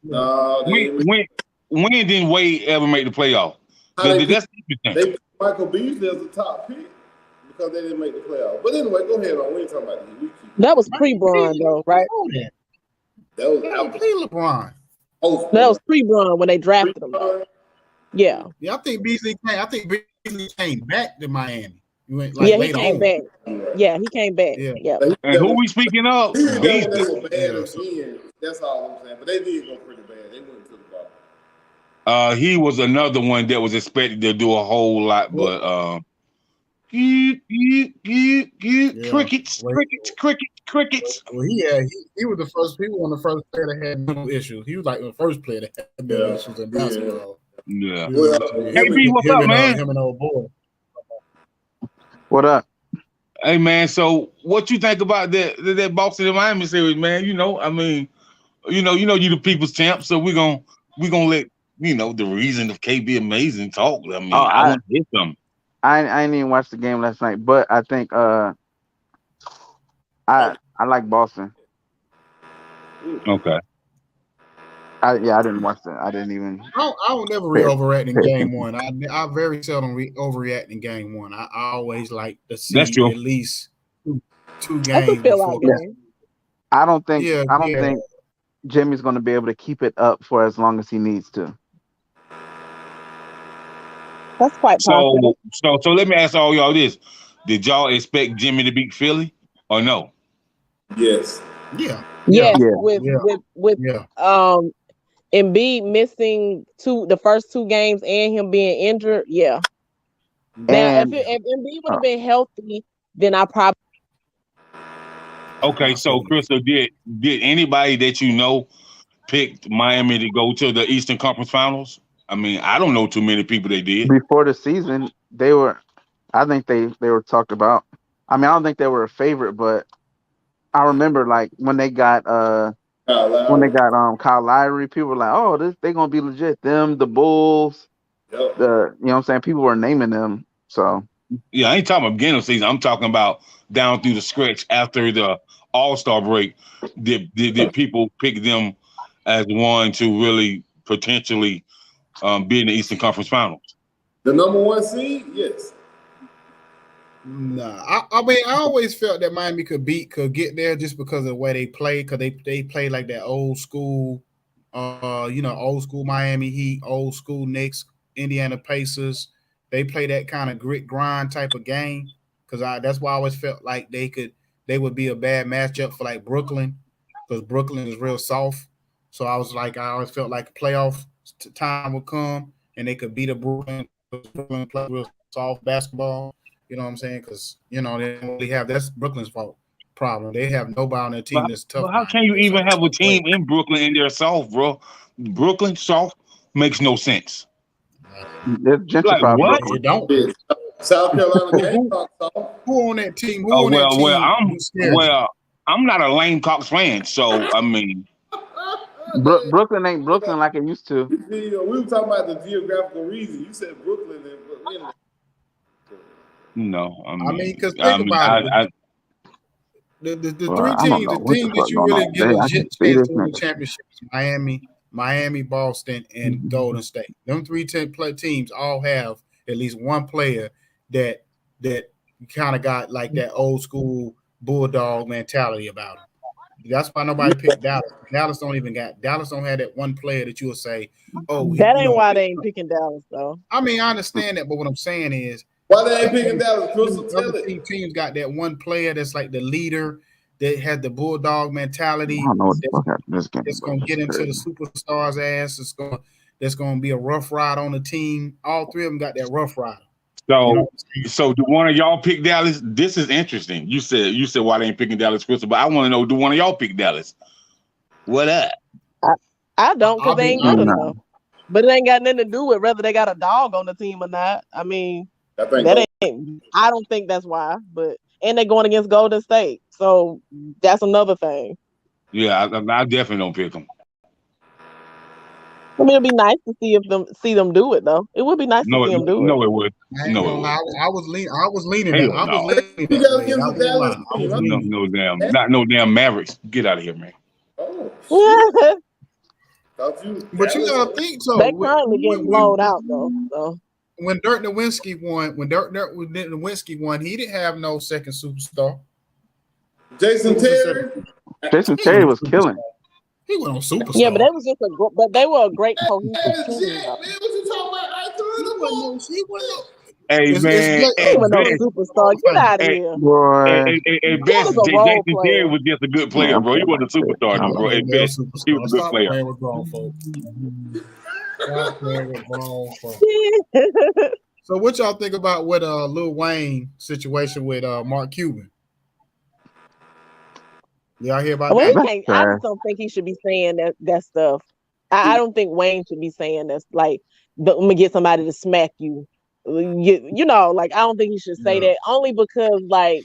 No, when didn't Wade ever make the playoff? How they That's picked, interesting. they picked Michael Beasley as the top pick because they didn't make the playoffs. But anyway, go ahead on. We ain't talking about the week. That was pre-Bron though, right? That was They don't play LeBron. That was pre-Bron when they drafted him. Yeah. Yeah, I think Beasley came back to Miami. He went Yeah, he later came on. back. Yeah, he came back. Yeah. Yeah. And who we speaking of? They were Beasley. bad again. That's all I'm saying. But they did go pretty bad. They went to the bottom. He was another one that was expected to do a whole lot, but crickets. Well, he was the first. He was one of the first player that had mental issues. He was like the first player that had mental issues in basketball. Yeah. Hey, B, what's up, man? Him and old boy. What up? Hey, man. So, what you think about that Boston and Miami series, man? You know, I mean, you the people's champ, so we gonna let the reason of KB Amazing talk. I mean, I want to hear something. I didn't even watch the game last night, but I think I like Boston. Okay. I didn't watch that. I didn't even. I don't never overreact in game one. I very seldom overreact in game one. I always like to see That's true. at least two That's games a fill before. out game. I don't think Yeah. think Jimmy's going to be able to keep it up for as long as he needs to. That's quite possible. So let me ask all y'all this: did y'all expect Jimmy to beat Philly or no? Yes. Yeah. Yes, Yeah. with Yeah. Embiid missing the first two games and him being injured. Yeah. Now, And if Embiid would have been healthy, then I probably. Okay, so Crystal, did anybody that you know picked Miami to go to the Eastern Conference Finals? I mean, I don't know too many people that did. before the season, I think they were talked about. I mean, I don't think they were a favorite, but I remember like when they got Kyle Lowry, people were like, "Oh, they're gonna be legit." Them, the Bulls, Yep. you know what I'm saying? People were naming them. So Yeah, I ain't talking about beginning of season. I'm talking about down through the stretch after the All-Star break. Did people pick them as one to really potentially be in the Eastern Conference Finals? The number one seed, yes. Nah, I mean, I always felt that Miami could get there just because of the way they play, because they play like that old school, old school Miami Heat, old school Knicks, Indiana Pacers. They play that kind of grit grind type of game. Because that's why I always felt like they would be a bad matchup for like Brooklyn, because Brooklyn is real soft. So I always felt like a playoff time would come and they could beat a Brooklyn. Brooklyn play real soft basketball. You know what I'm saying? Because they don't really have, that's Brooklyn's problem. They have nobody on their team that's tough. But how can you even have a team in Brooklyn and they're soft, bro? Brooklyn soft makes no sense. there's Gentry Like problem. what? It don't. South Carolina Gamecocks. Who on that team? I'm not a Lane Cox fan, so I mean, Brooklyn ain't Brooklyn like it used to. We were talking about the geographical reason. You said Brooklyn and no. I mean, because think about it. The three teams, the team that you really give a legit chance to win the championship is Miami, Boston, and Golden State. Them three teams all have at least one player that kind of got like that old school bulldog mentality about him. That's why nobody picked Dallas. Dallas don't have that one player that you will say, oh, that ain't why they ain't picking Dallas though. I mean, I understand that, but what I'm saying is, why they ain't picking Dallas? Crystal, tell it. Teams got that one player that's like the leader, that had the bulldog mentality. I don't know what the fuck happened this game. It's gonna get into the superstars' ass. That's gonna be a rough ride on the team. All three of them got that rough rider. So do one of y'all pick Dallas? This is interesting. You said why they ain't picking Dallas, Crystal, but I want to know, do one of y'all pick Dallas? What up? I don't, because they ain't good enough. But it ain't got nothing to do with whether they got a dog on the team or not. I mean, I don't think that's why. And they're going against Golden State, so that's another thing. Yeah, I definitely don't pick them. I mean, it'd be nice to see them do it, though. It would be nice to see them do it. No, it would. I was leaning. Hey, Not no damn Mavericks. Get out of here, man. But you gotta think so. They currently getting blowed out though. So. when Dirk Nowitzki won, he didn't have no second superstar. Jason Terry. Jason Terry was killing. He went on superstar. Yeah, but they were a great cohesive Hey, team. legit, though. man, what you talking about? Hey It's- man, it's He at was no best, superstar. Get out of Hey, here. Boy, at best, was a role Jason player. Terry was just a good player, bro. He wasn't a superstar, though, bro. At best, he was a good Stop player. playing with grown folks. Stop playing with grown folks. So what y'all think about what Lil Wayne situation with Mark Cuban? Y'all hear about Well, that? he can't, I just don't think he should be saying that stuff. I don't think Wayne should be saying that's like, I'm gonna get somebody to smack you. You know, like I don't think he should say that only because, like,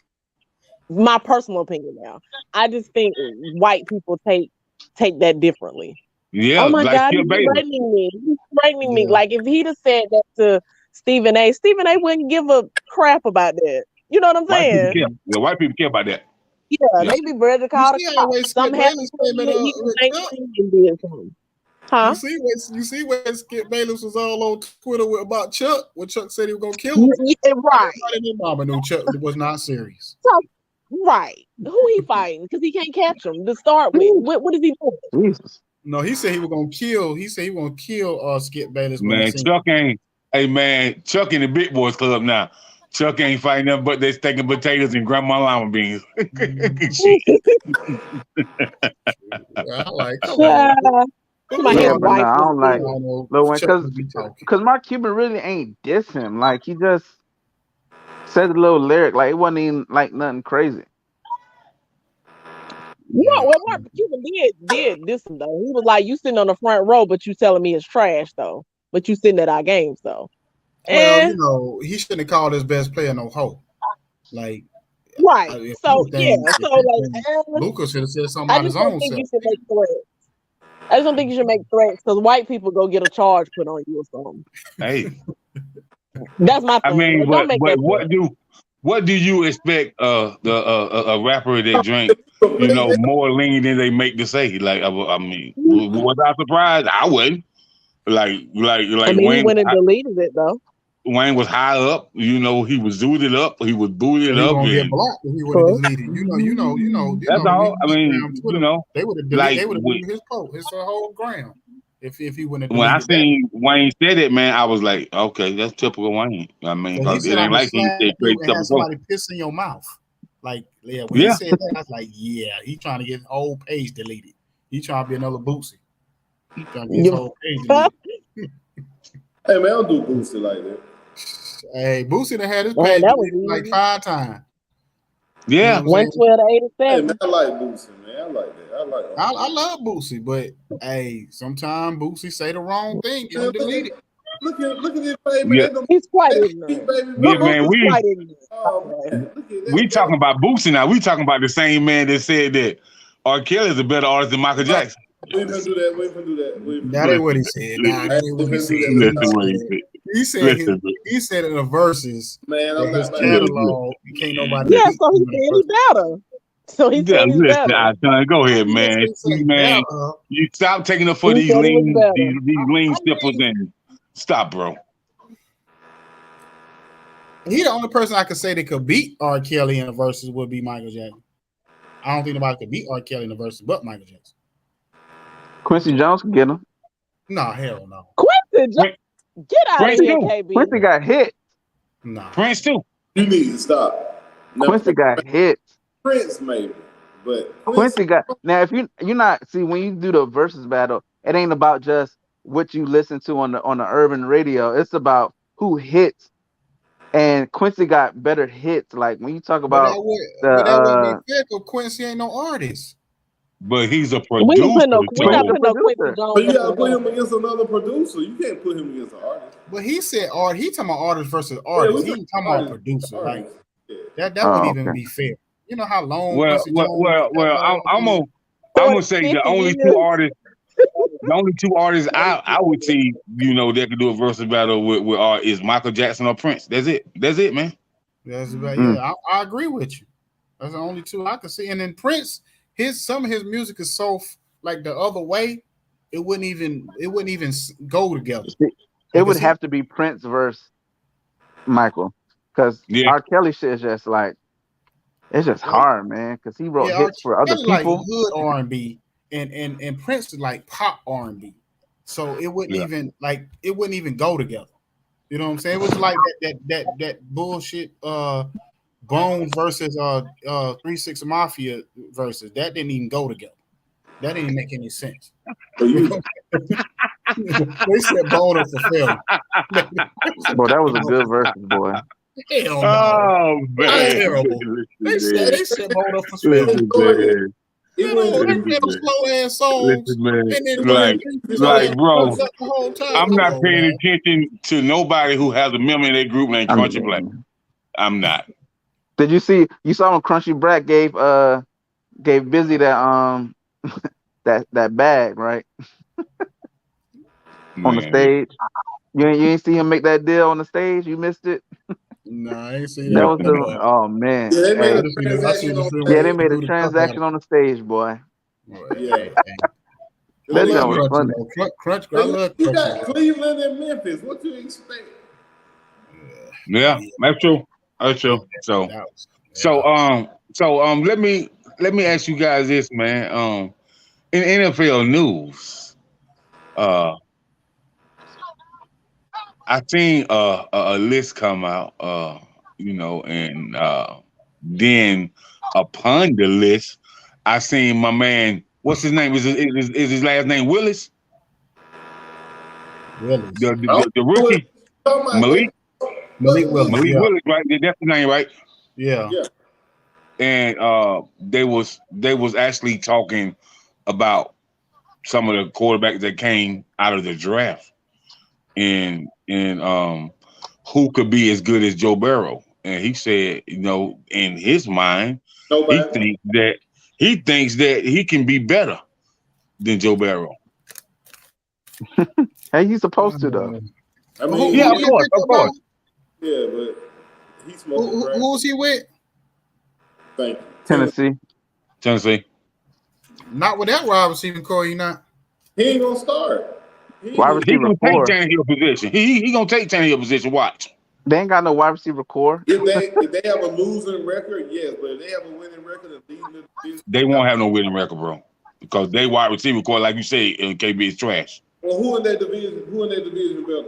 my personal opinion now. I just think white people take that differently. Yeah, Oh my like God, Skip he's Bayless. threatening me. He's threatening me. Yeah. Like if he'd have said that to Stephen A. wouldn't give a crap about that. You know what I'm White people saying? care. Yeah, white people care about that. Yeah, Yeah. they be ready to call You the see how cops. Skip Something happened Bayless to came him, in, he was with Chuck? 19 and did something. Huh? You see when Skip Bayless was all on Twitter about Chuck when Chuck said he was gonna kill him? Yeah, right. Everybody and their mama knew Chuck was not serious. Right. Who he fighting? Because he can't catch him to start with. What is he doing? Jesus. No, he said he was gonna kill. He said he was gonna kill Skip Bayless. when he Man, seen Chuck ain't. Hey man, Chuck in the Big Boys Club now. Chuck ain't fighting nothing but they steaking potatoes and grandma lima beans. Shit. I like. Yeah. Somebody Yeah, his but no, wife I was don't like killed. Lil Wayne Chuck would be talking. because Mark Cuban really ain't diss him. Like he just said a little lyric, like it wasn't even like nothing crazy. No, well, Mark Cuban did this though. He was like, "You sitting on the front row, but you telling me it's trash though. But you sitting at our games though." Well, you know, he shouldn't have called his best player no hoe. Like, Right. if So anything, yeah. So like, Lucas should have said something I about just his don't own think self. you should make threats. I just don't think you should make threats because white people go get a charge put on you or something. Hey, That's my I thing. mean, Don't but make that threat. what do you expect? A rapper that drank, more lean than they make to say. Like, I mean, was I surprised? I wasn't. Like I mean, he Wayne. went and deleted it though. Wayne was high up, he was zooted up, he was booted He up. gonna get And blocked if he would have deleted. that's all. I mean, Twitter, they would have deleted. like They would have deleted his post, his whole gram, if he wouldn't have when I deleted that. seen Wayne said it, man, I was like, okay, that's typical Wayne. I mean, But he 'cause it said, "I'm ain't gonna like he slap said you crazy and stuff have before. somebody piss in your mouth." Like, yeah, when he said that, I was like, "Yeah, he trying to get his whole page deleted. He trying to be another Boosie. He trying to get his whole page deleted." Hey man, don't do Boosie like that. Hey, Boosie done had his Man, page that was deleted like easy. 5 times. Yeah. You know what I'm saying? 112 to Hey 87. man, I like Boosie, man. I like that. I like that. I love Boosie, but hey, sometimes Boosie say the wrong thing, get him deleted. Look at this baby. Yeah. He's quite ignorant. Yeah, man, He's quite ignorant. we talking about Boosie now. We talking about the same man that said that R. Kelly is a better artist than Michael Jackson. We ain't gonna do that. We ain't gonna do that. That ain't what he said. Nah, that ain't what he said. Listen what he said. He said in the verses, Man, that I'm his not catalog, can't nobody. Yeah, beat so he him in said the he's better. So he said he's Listen, better. son, go ahead, verse. man. He said See, man, better. you stop taking up for He these said he was lean, better. these lean I steppers mean- and stop, bro. He the only person I could say that could beat R. Kelly in the verses would be Michael Jackson. I don't think nobody could beat R. Kelly in the verses but Michael Jackson. Quincy Jones can get him. No, hell no. Quincy, get out of Prince here, too. KB. Quincy got hit. No. Prince too. You need to stop. Now, Quincy got hit. Prince maybe, but Quincy got now. If you're not see when you do the versus battle, it ain't about just what you listen to on the urban radio. It's about who hits. And Quincy got better hits. Like when you talk about that wouldn't be fair because Quincy ain't no artist. But he's a We producer. ain't putting no, we not so- putting no Quincy Producer. Jones. But you gotta up put there. him against another producer. You can't put him against an artist. But he said art. He talking about artist versus artist. He ain't talking about producer. Like Yeah. that wouldn't even be fair. You know how long? Well, Quincy Jones I'm gonna say the 50 only years. two artists. The only two artists I would see, that could do a versus battle with art is Michael Jackson or Prince. That's it, man. That's about, yeah, I agree with you. That's the only two I can see. And then Prince, some of his music is so like the other way. It wouldn't even go together. It would have to be Prince versus Michael, because Yeah. R. Kelly shit is just like it's just hard, man. Because he wrote Yeah, hits for other Kelly like people. hood R&B, and Prince is like pop R&B. So it wouldn't even go together. You know what I'm saying? It was like that bullshit Bones versus 3 6 Mafia versus that didn't even go together. That didn't make any sense. So you, They said Boner for failure. Boy, that was a good versus, boy. Hell no. Oh man, terrible. They said Boner for failure. Listen, man. it went They said slow ass songs. Listen, man. And then Like, bro, the whole time. I'm not paying man. attention to nobody who has a member in their group named I Crunchy mean, Black. I'm not. Did you saw when Crunchy Black gave Busy that that bag, right? On the Man. stage. You ain't see him make that deal on the stage? You missed it? Nah, I ain't seen That that. was the oh man. Yeah, they made Hey, a transaction on yeah, they made a Booty transaction on the stage, boy. Yeah. That Yeah. sound was funny. Crunch, I love You got Crunch. Cleveland and Memphis. What you expect? Yeah, that's true. That's true. So let me ask you guys this, man. In NFL news, I seen a list come out, and then upon the list, I seen my man. What's his name? Is his last name Willis? Willis. The rookie Malik Willis. Malik Yeah. Willis, right? That's the name, right? Yeah. And they was actually talking about some of the quarterbacks that came out of the draft, and who could be as good as Joe Burrow. And he said, in his mind, he thinks that he can be better than Joe Burrow. Hey, he's supposed to though. I mean, Yeah, of course. Yeah, but he's smoking crack. Who's he with? Thank you. Tennessee. Not with that wide receiver core, he not. He ain't gonna start. Wide He receiver gonna core. take Tannehill position. He gonna take Tannehill position. Watch. They ain't got no wide receiver core. If they have a losing record, yes, but if they have a winning record and leading the division, They won't have no winning record, bro, because they wide receiver core, like you say, KB is trash. well, who in that division better?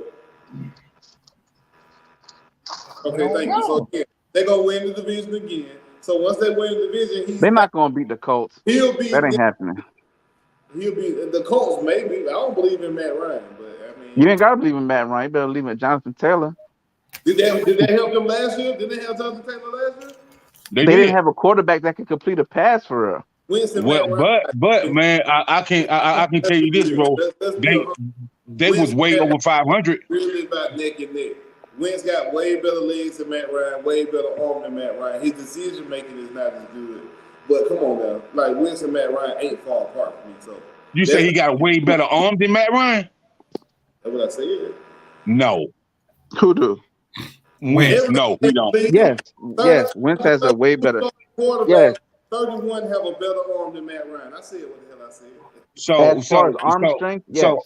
Okay, thank you. So yeah, they're gonna win the division again. So once they win the division, They're not gonna beat the Colts. he'll be That ain't happening. he'll be the Colts maybe. I don't believe in Matt Ryan, but I mean, You ain't gotta believe in Matt Ryan. You better believe in Jonathan Taylor. did they help them last year? Did they have Jonathan Taylor last year? They They did. didn't have a quarterback that could complete a pass for real. Winston, Well, Matt Ryan. but man, I can tell you this, bro. Let's be honest. They was way over 500. Really about neck and neck. Wentz got way better legs than Matt Ryan, way better arm than Matt Ryan. His decision making is not as good. But come on now, like Wentz and Matt Ryan ain't far apart from me. So You say he got a way better arm than Matt Ryan? that's what I said. No. Who do? Wentz, no, we don't. Yes. Wentz has a way better. Quarterback, Yes. 31 have a better arm than Matt Ryan. I said what the hell I said. As far as arm strength, yes. So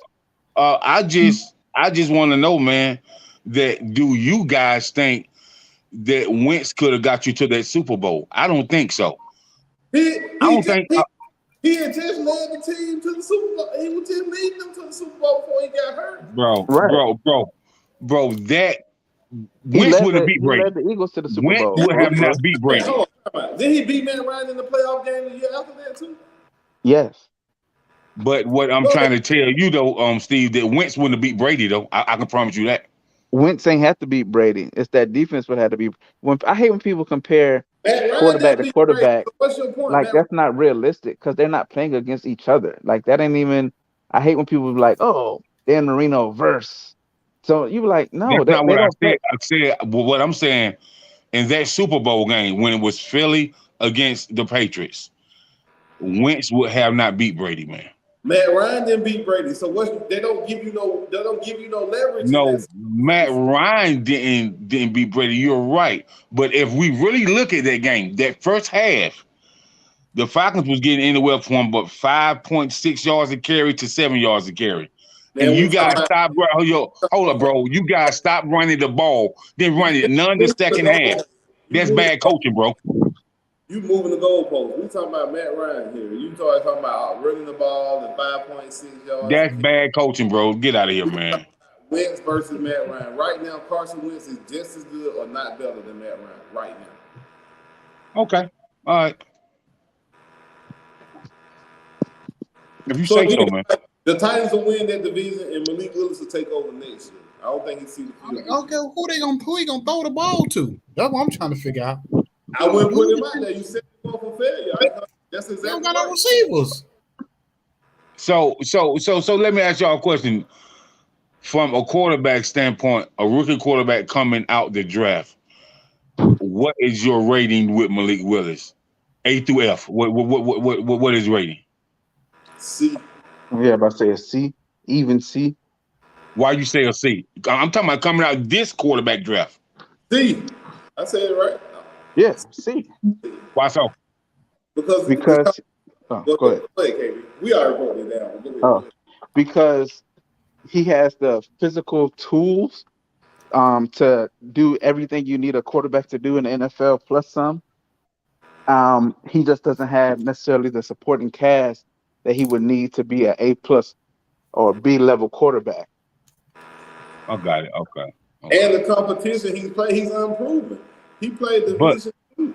I just want to know, man, that do you guys think that Wentz could have got you to that Super Bowl? I don't think so. He intentionally think- had the team to the Super Bowl. He was just leading them to the Super Bowl before he got hurt. Bro, that He Wentz led would have beat he led Brady. the Eagles to the Super Wentz Bowl. would have not beat Brady. Hold on. Did he beat Matt Ryan in the playoff game the year after that too? Yes. But what I'm trying to tell you though, Steve, that Wentz wouldn't have beat Brady though. I can promise you that. Wentz ain't have to beat Brady. It's that defense would have to be. I hate when people compare Matt Ryan quarterback didn't to beat quarterback. Brady. So what's your point? Like Matt that's not realistic because they're not playing against each other. Like that ain't even. I hate when people be like, "Oh, Dan Marino verse." So you be like, "No, That's not what I don't said. play. I said what I'm saying in that Super Bowl game when it was Philly against the Patriots, Wentz would have not beat Brady, man. Matt Ryan didn't beat Brady, so what? They don't give you no leverage. in No, that. Matt Ryan didn't beat Brady. You're right. But if we really look at that game, that first half, the Falcons was getting anywhere from about 5.6 yards a carry to 7 yards a carry. Man, And we you guys talking stop. Hold up, bro. You guys stop running the ball, then run it none the second half. That's bad coaching, bro. You moving the goalpost. We talking about Matt Ryan here. You talking about running the ball and 5.6 yards. That's bad coaching, bro. Get out of here, man. Wentz versus Matt Ryan. Right now, Carson Wentz is just as good or not better than Matt Ryan right now. Okay. All right. If you say so, man. The Titans will win that division, and Malik Willis will take over next year. I don't think he see the field. Okay, who he gonna throw the ball to? That's what I'm trying to figure out. I wouldn't put him out there. You said him up for failure. That's exactly. They don't got no right. receivers. So let me ask y'all a question. From a quarterback standpoint, a rookie quarterback coming out the draft, what is your rating with Malik Willis? A through F. What is rating? C. Yeah, about to say a C, even C. Why you say a C? I'm talking about coming out this quarterback draft. C. I said it right. Yeah, C. Why so? Because go ahead. KB. We already broke it down. Go ahead. Oh, because he has the physical tools to do everything you need a quarterback to do in the NFL plus some. He just doesn't have necessarily the supporting cast that he would need to be an A+ or B level quarterback. I got it. Okay. And the competition he's unproven. He played Division 2.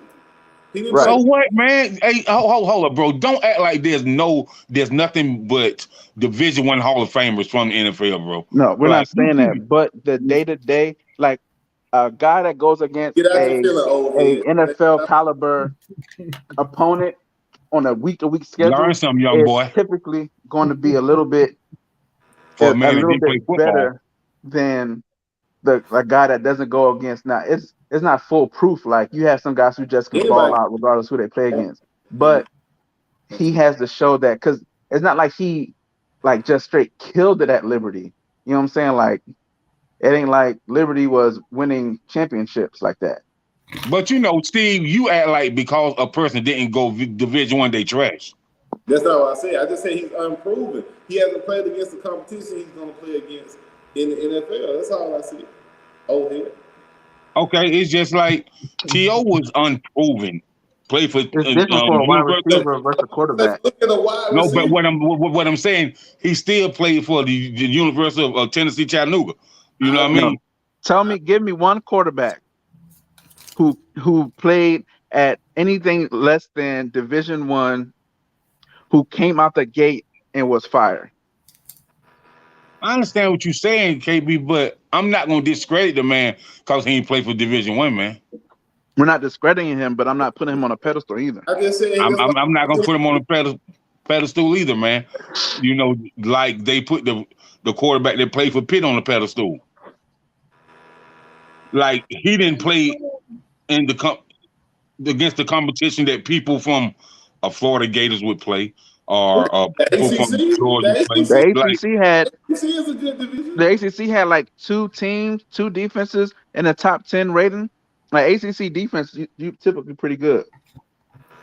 He didn't So play. what, man? Hey, hold up, bro. Don't act like there's nothing but Division I Hall of Famers from the NFL, bro. No, we're not saying that. But the day-to-day, like a guy that goes against Get out your feeling, old a head. NFL caliber opponent on a week-to-week schedule Learn something, young is boy. typically going to be a little bit For a man that didn't play football. better than the guy that doesn't go against. Now it's not foolproof. Like you have some guys who just can ball out regardless who they play against. But he has to show that because it's not like he like just straight killed it at Liberty. You know what I'm saying? Like it ain't like Liberty was winning championships like that. But you know, Steve, you act like because a person didn't go Division I, they trash. That's not what I said. I just said he's unproven. He hasn't played against the competition he's going to play against in the NFL. That's all I see. Old head. Okay, it's just like T.O. was unproven. Played for It's different for a wide receiver versus a quarterback. Look at a wide No, receiver. but what I'm saying, he still played for the University of Tennessee, Chattanooga. You know what I mean? Give me one quarterback who played at anything less than Division I, who came out the gate and was fired. I understand what you're saying, KB, but I'm not going to discredit the man because he ain't played for Division I, man. We're not discrediting him, but I'm not putting him on a pedestal either. I just said I'm not going to put him on a pedestal either, man. You know, like they put the quarterback that played for Pitt on the pedestal. Like he didn't play in against the competition that people from Florida Gators would play, or people from Georgia would play. The ACC had like two teams, two defenses in the top 10 rating. Like ACC defense, you typically pretty good.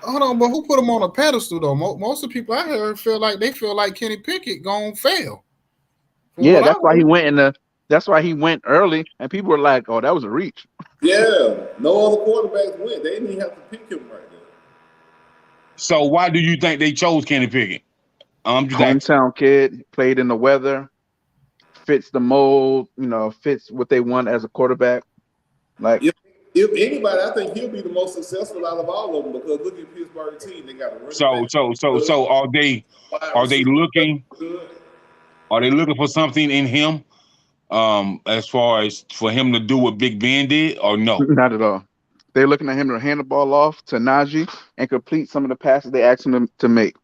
Hold on, but who put him on a pedestal though? Most of the people I heard feel like Kenny Pickett gonna fail. Yeah, that's why he went That's why he went early, and people were like, "Oh, that was a reach." Yeah, no other quarterbacks went. They didn't even have to pick him right there. So why do you think they chose Kenny Pickett? Hometown kid, played in the weather, fits the mold. You know, fits what they want as a quarterback. Like if anybody, I think he'll be the most successful out of all of them because look at Pittsburgh team. They got a running back. So are they looking? Are they looking for something in him? As far as for him to do what Big Ben did, or no? Not at all. They're looking at him to hand the ball off to Najee and complete some of the passes they asked him to make.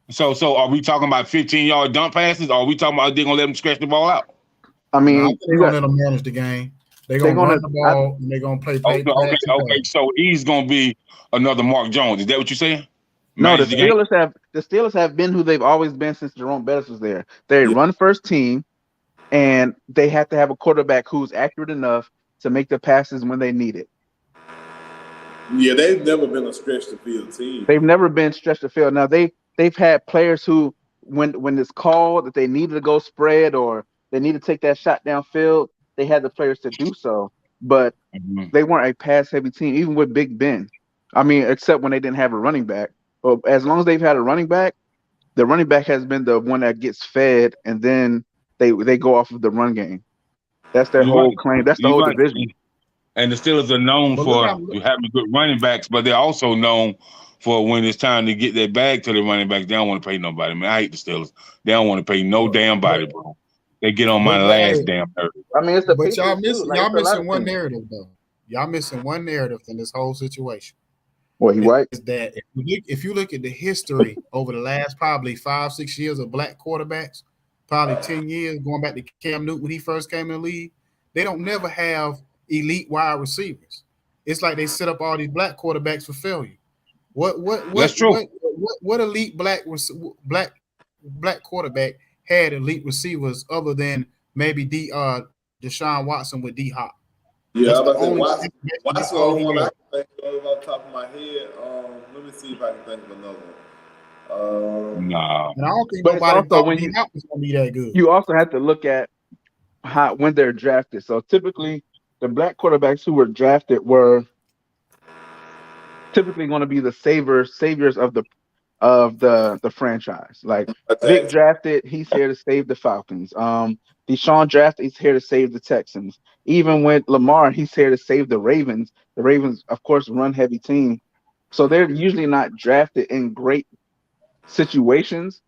So are we talking about 15-yard dump passes, or are we talking about they're gonna let him scratch the ball out? I mean, they're gonna let him manage the game. They're gonna run the ball and they're gonna play. Okay. So he's gonna be another Mark Jones. Is that what you're saying? No, the Steelers have been who they've always been since Jerome Bettis was there. They run first team. And they have to have a quarterback who's accurate enough to make the passes when they need it. Yeah, they've never been a stretch the field team. They've never been stretch the field. Now they've had players who when it's called that they needed to go spread or they need to take that shot downfield, they had the players to do so. But they weren't a pass heavy team, even with Big Ben. I mean, except when they didn't have a running back. But as long as they've had a running back, the running back has been the one that gets fed, and then they go off of the run game. That's their whole claim. That's the whole division. And the Steelers are known for having good running backs, but they're also known for when it's time to get that bag to the running back, they don't want to pay nobody. Man, I hate the Steelers. They don't want to pay no damn body, bro. They get on my last damn nerve. I mean, it's the but y'all missing one narrative though. Y'all missing one narrative in this whole situation. Well, he white. Is that if you look at the history over the last probably 5-6 years of black quarterbacks, probably 10 years going back to Cam Newton when he first came in the league, they don't never have elite wide receivers. It's like they set up all these black quarterbacks for failure. That's true. What elite black quarterback had elite receivers other than maybe Deshaun Watson with D Hop? Yeah, I'm about to say Watson was one I can think of off the top of my head. Let me see if I can think of another one. No. And I don't think nobody thought D Hop was going to be that good. You also have to look at when they're drafted. So typically, the black quarterbacks who were drafted were typically going to be the saviors of the franchise. Like Vic drafted, he's here to save the Falcons. Deshaun drafted, he's here to save the Texans. Even with Lamar, he's here to save the Ravens. The Ravens, of course, run heavy team, so they're usually not drafted in great situations.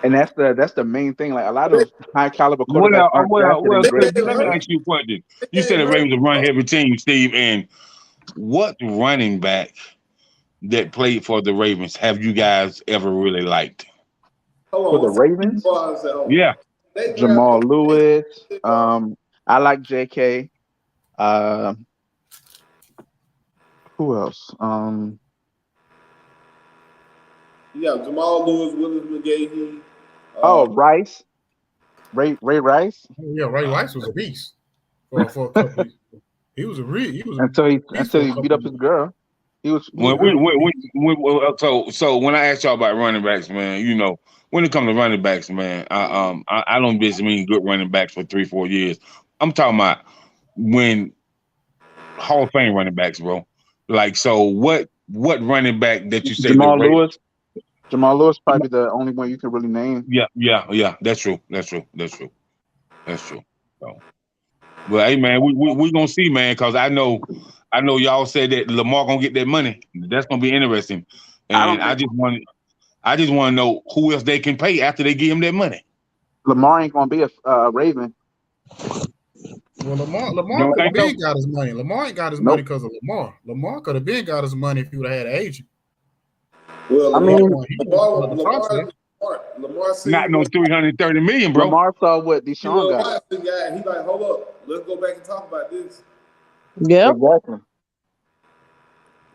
And that's the main thing. Like a lot of high caliber quarterbacks aren't drafted. Let me ask you a question. You said the Ravens are run heavy team, Steve, and what running back that played for the Ravens have you guys ever really liked? For the Ravens? Yeah. Jamal Lewis. I like JK. Who else? Yeah, Jamal Lewis, Willis McGahee. Rice. Ray Rice. Yeah, Ray Rice was a beast for a couple. He was until he beat up his girl. He was. So when I ask y'all about running backs, man, you know, when it comes to running backs, man, I don't just mean good running backs for 3-4 years. I'm talking about when Hall of Fame running backs, bro. Like, so what running back that you say? Jamal Lewis. Jamal Lewis probably the only one you can really name. Yeah. That's true. So, well, hey man, we gonna see, man, because I know y'all said that Lamar gonna get that money. That's gonna be interesting, and I just want to know who else they can pay after they give him that money. Lamar ain't gonna be a Raven. Well, Lamar could have been got his money. Lamar ain't got his money because of Lamar. Lamar could have been got his money if he would have had an agent. Well, Lamar not no $330 million, bro. Lamar saw what Deshaun got. He's like, hold up, let's go back and talk about this. Yeah, exactly.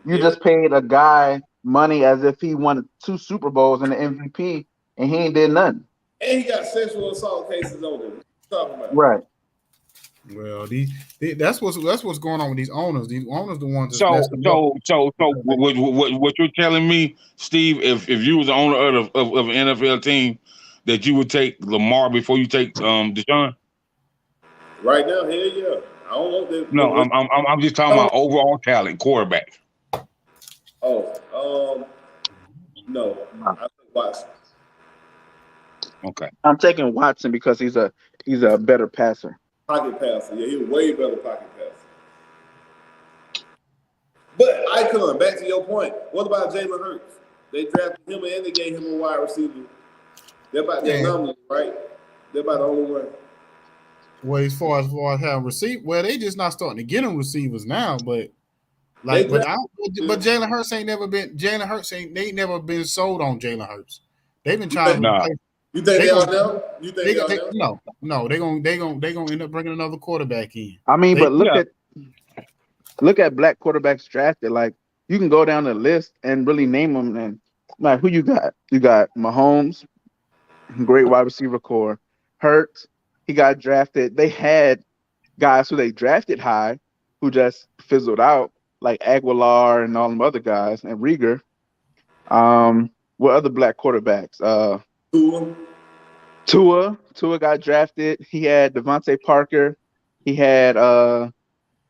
You just paid a guy money as if he won 2 Super Bowls and the MVP, and he ain't did nothing. And he got sexual assault cases on him. Talking about right. Well, that's what's going on with these owners. These owners, the ones. So what you're telling me, Steve, if you was the owner of an NFL team, that you would take Lamar before you take Deshaun? Right now, hell yeah. I don't know. No, I'm just talking about overall talent, quarterback. No, I think Watson. Okay, I'm taking Watson because he's a better passer. Pocket passer. Yeah, he's a way better pocket passer. But Icon, back to your point. What about Jalen Hurts? They drafted him and they gave him a wide receiver. They're about their numbers, right? They're about the only one. Well, as far as having receive, they just not starting to get them receivers now. But Jalen Hurts ain't never been. Jalen Hurts ain't never been sold on Jalen Hurts. They've been trying to. You think they are now? You think they are now? No. They gonna end up bringing another quarterback in. I mean, but look at black quarterbacks drafted. Like you can go down the list and really name them. And like who you got? You got Mahomes, great wide receiver core. Hurts, he got drafted. They had guys who they drafted high who just fizzled out, like Aguilar and all them other guys, and Rieger. What other black quarterbacks? Tua got drafted. He had Devontae Parker. He had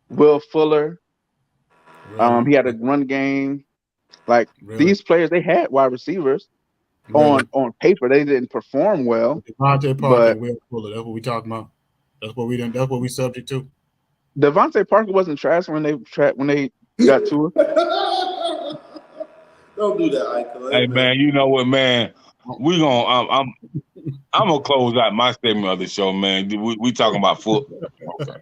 Will Fuller. He had a run game. Like these players, they had wide receivers. On paper, they didn't perform well. Devontae Parker and Will Fuller. That's what we talking about. That's what we subject to. Devontae Parker wasn't trash when they got Tua. Don't do that, Ike. Hey man, you know what, man? We gonna I'm gonna close out my statement of the show, man. We talking about football. Okay.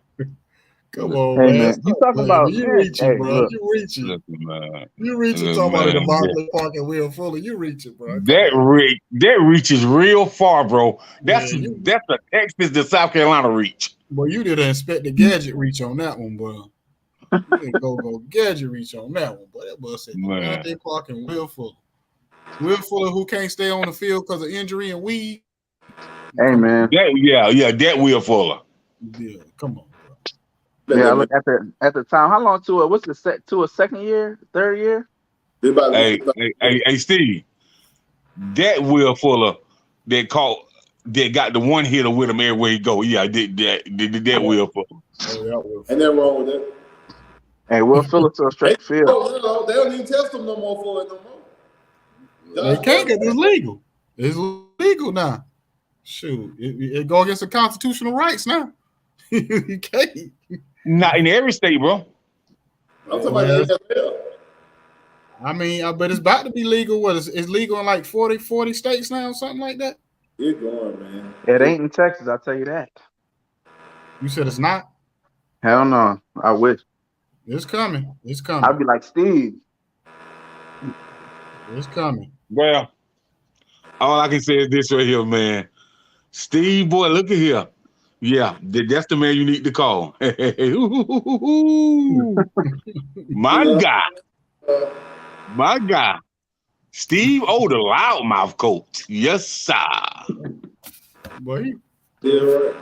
Come on, hey, man. You talking about you reaching, bro? Look, You reaching. Listen, man. You reaching. Talking about Devontae Parker and Will Fuller. You reaching, bro. That reaches real far, bro. That's the Texas to South Carolina reach. Well, you didn't expect the gadget reach on that one, bro. You didn't go gadget reach on that one, but that boy said Devontae Parker and Will Fuller. Will Fuller, who can't stay on the field because of injury and weed. Hey man. That Will Fuller. Yeah, come on. Yeah, look at the time. How long Tua? What's the Tua second year, third year? Hey, Steve. That Will Fuller that got the one hitter with him everywhere he go. Yeah, I did that Will Fuller. Ain't nothing wrong with that. Hey, Will Fuller to a straight field. They don't even test him no more for it no more. They can't get it's legal. It's legal now. Shoot, it go against the constitutional rights now. You can't. Not in every state, bro. I'm talking about the NFL. I mean, but it's about to be legal. What is it's legal in like 40 states now, something like that? It's going, man. It ain't in Texas, I'll tell you that. You said it's not? Hell no. I wish. It's coming. It's coming. I'd be like, Steve. It's coming. Well, all I can say is this right here, man. Steve, boy, look at here. Yeah, that's the man you need to call. My guy. Steve O, the loudmouth coach. Yes, sir. Boy, right.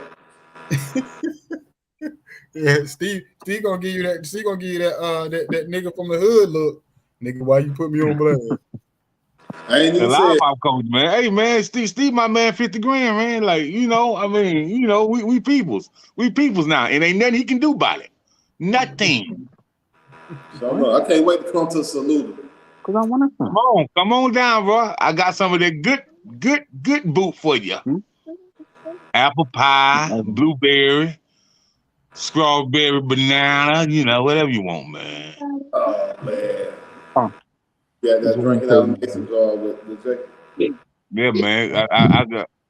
Yeah, Steve gonna give you that. Steve gonna give you that nigga from the hood look. Nigga, why you put me on blast? I ain't even the loudmouth coach, man. Hey, man, Steve, my man, 50 grand, man. Like, we peoples. We peoples now, and ain't nothing he can do about it. Nothing. So I can't wait to come to Saluda. Cause I want to come on down, bro. I got some of that good boot for you. Apple pie, blueberry, strawberry, banana, whatever you want, man. Oh man. Yeah, that drinking out of Mason jar with the jacket. Yeah, man.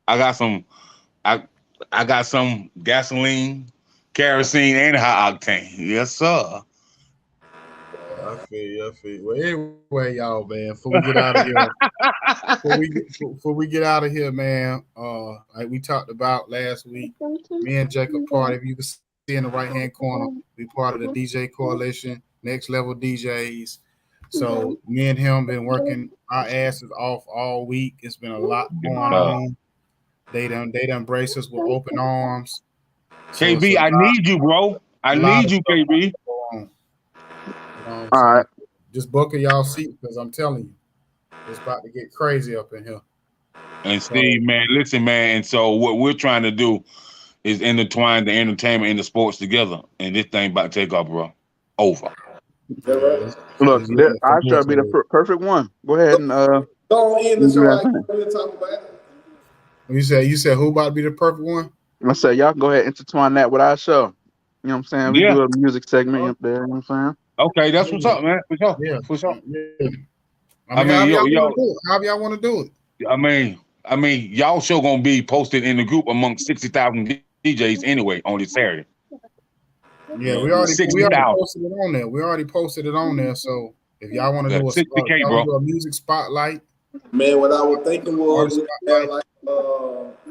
I got some gasoline, kerosene, and high octane. Yes, sir. I feel you. Well, anyway, y'all, man, before we get out of here, man, like we talked about last week, me and Jacob Party, if you can see in the right-hand corner, we part of the DJ Coalition, Next Level DJs. So me and him been working our asses off all week. It's been a lot going on. They done embrace us with open arms. So KB, I need you, bro. I need you, KB. All right. Just buckle y'all seats because I'm telling you, it's about to get crazy up in here. And Steve, man, listen, man. And so what we're trying to do is intertwine the entertainment and the sports together. And this thing about to take off, bro. Over. Look, I try to be the perfect one. Go ahead and Don't end the show like we're talking about. You said who about to be the perfect one? I said y'all go ahead and intertwine that with our show. You know what I'm saying? We do a music segment up there. You know what I'm saying? Okay, that's what's up, man. For sure. Yeah, for sure. Yeah. I mean, how y'all want to do it? I mean, y'all show gonna be posted in the group among 60,000 DJs anyway on this Saturday. Yeah, we already posted it on there. We already posted it on there. So if y'all want to do a music spotlight, man, what I was thinking was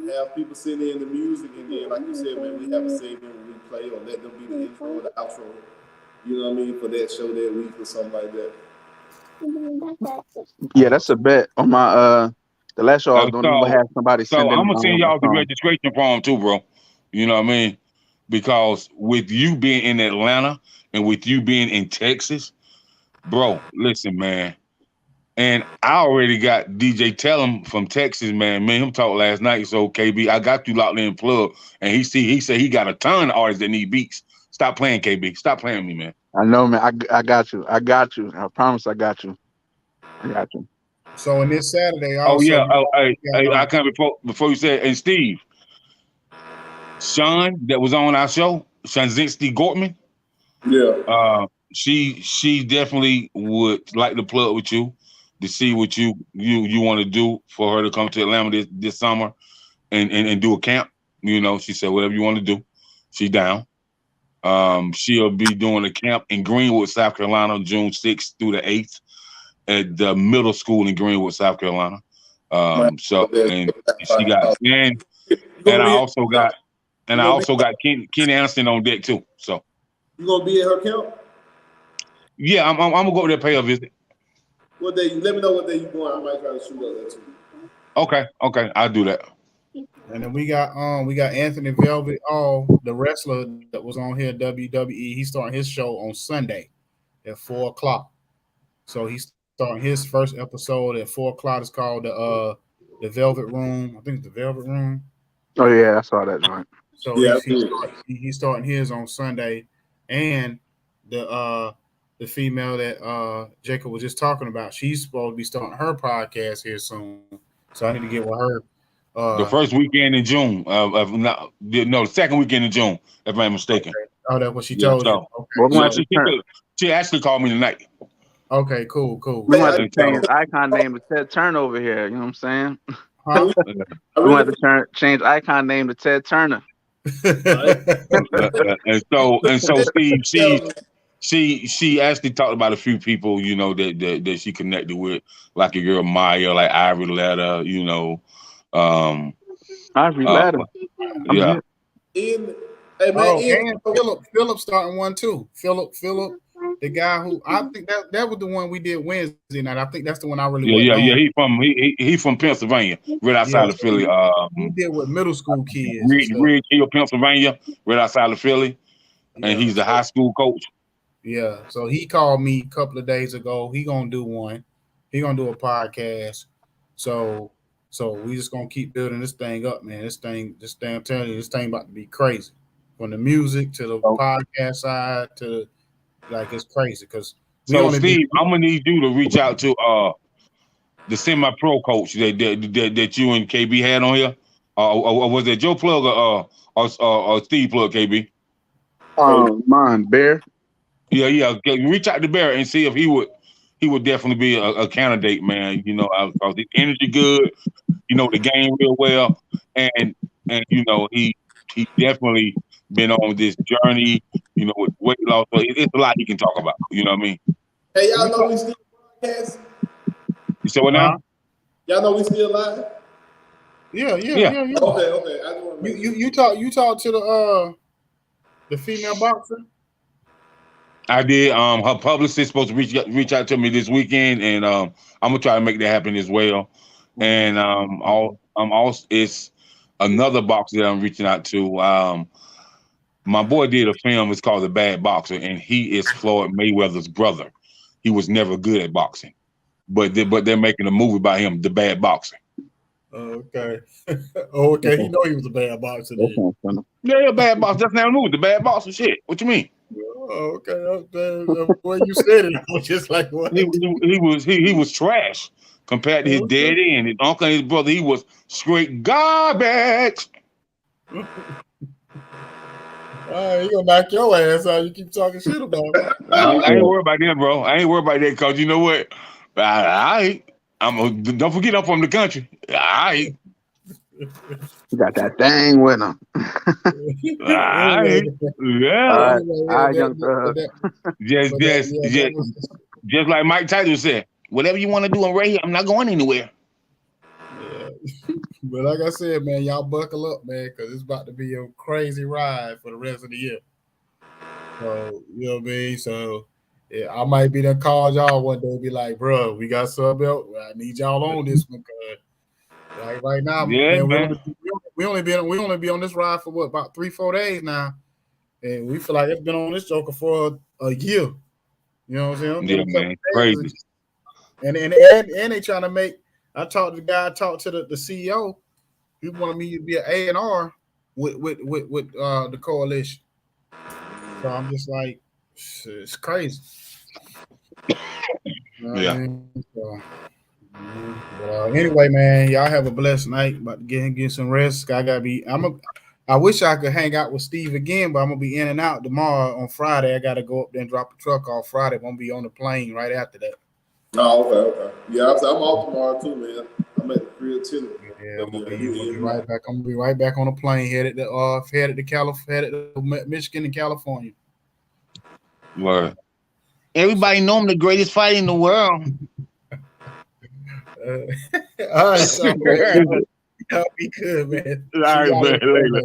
have people sitting in the music, and then like you said, man, we have a segment when we play or let them be the intro or the outro. You know what I mean, for that show that week or something like that. Yeah, that's a bet on my the last show I was doing. We'll have somebody send. So I'm gonna send y'all the registration form too, bro. You know what I mean? Because with you being in Atlanta and with you being in Texas, bro, listen, man. And I already got DJ Tellum from Texas, man. Me and him talked last night. So KB, I got you locked in plug. And he said he got a ton of artists that need beats. Stop playing, KB. Stop playing me, man. I know, man. I got you. I got you. I promise I got you. I got you. So on this Saturday, Oh also, yeah. I come before you said, and Steve, Sean that was on our show, Shanzinski Gortman. Yeah. She definitely would like to plug with you to see what you want to do for her to come to Atlanta this summer and do a camp. You know, she said whatever you want to do, she down. She'll be doing a camp in Greenwood, South Carolina, June 6th through the 8th at the middle school in Greenwood, South Carolina. So and she got and I also got Kenny Anderson on deck too. So you gonna be at her camp? Yeah, I'm gonna go over there, pay a visit. What day? Let me know what day you going. I might try to shoot up there too. Okay, I'll do that. And then we got Anthony Velvet, the wrestler that was on here, WWE. He's starting his show on Sunday at 4:00. So he's starting his first episode at 4:00. It's called the Velvet Room. I think it's the Velvet Room. Oh yeah, I saw that joint. So yeah, he's starting his on Sunday, and the female that Jacob was just talking about, she's supposed to be starting her podcast here soon. So I need to get with her. The first weekend in June, the second weekend in June, if I'm not mistaken. Okay. Oh, that's what she told you. Okay. She actually called me tonight. Okay, cool. We want to change his icon name to Ted Turner over here. You know what I'm saying? Huh? We want to change icon name to Ted Turner. and so Steve, she actually talked about a few people, you know, that she connected with, like your girl Maya, like Ivory Latta, you know. Ivory Latta. Yeah. And Philip starting one too. Philip, the guy who I think that was the one we did Wednesday night. I think that's the one I really He from Pennsylvania, right outside of Philly. He did with middle school kids. Ridge Hill, Pennsylvania, right outside of Philly, and he's the high school coach. Yeah, so he called me a couple of days ago. He gonna do one. He gonna do a podcast. So we just gonna keep building this thing up, man. This thing, I'm telling you, this thing about to be crazy. From the music to the podcast side to it's crazy because. So Steve, I'm gonna need you to reach out to the semi-pro coach that you and KB had on here. Or was it Joe Plug or Steve Plug, KB? Mine, Bear. Yeah. Reach out to Bear and see if he would definitely be a candidate, man. You know, because the energy good, you know, the game real well, and you know he definitely been on this journey, you know, with weight loss. So it's a lot he can talk about. You know what I mean? Hey, y'all know we still podcast? You said what now? Y'all know we still live? Yeah. Okay. You talk to the female boxer? I did. Her publicist supposed to reach out to me this weekend, and I'm gonna try to make that happen as well. And it's another boxer that I'm reaching out to. My boy did a film. It's called The Bad Boxer, and he is Floyd Mayweather's brother. He was never good at boxing, but they're making a movie about him, The Bad Boxer. Okay. Okay. He know he was a bad boxer. Yeah, bad boxer. That's not a movie. The Bad Boxer. Shit. What you mean? Oh, okay. The way you said it, I was just like, what? He was trash compared to his daddy and his uncle and his brother. He was straight garbage. He gonna knock your ass out. You keep talking shit about it. I ain't worried about that, bro. I ain't worried about that because you know what? Don't forget I'm from the country. You got that thing with him. Just like Mike Tyson said, whatever you want to do on radio, I'm not going anywhere. Yeah. But like I said, man, y'all buckle up, man, because it's about to be a crazy ride for the rest of the year. So, you know what I mean? So, yeah, I might be there call y'all one day and be like, bro, we got something else. I need y'all on this one because like right now, man. We only be on this ride for what, about 3-4 days now. And we feel like it's been on this joker for a year. You know what I'm saying? Yeah, man. Crazy. And they trying to make. I talked to the guy. I talked to the CEO. He wanted me to be an A&R with the coalition. So I'm just like, it's crazy. Yeah. So, but, anyway, man, y'all have a blessed night. About to get some rest. I wish I could hang out with Steve again, but I'm gonna be in and out tomorrow on Friday. I gotta go up there and drop the truck off Friday. I'm gonna be on the plane right after that. Oh, okay. Yeah, I'm off tomorrow too, man. I'm at the crib chilling. Yeah, I'm gonna be right back. I'm gonna be right back on the plane, headed to Michigan and California. Word. Everybody know I'm the greatest fighter in the world. All right, so man, y'all be good, man. All right, man. Later.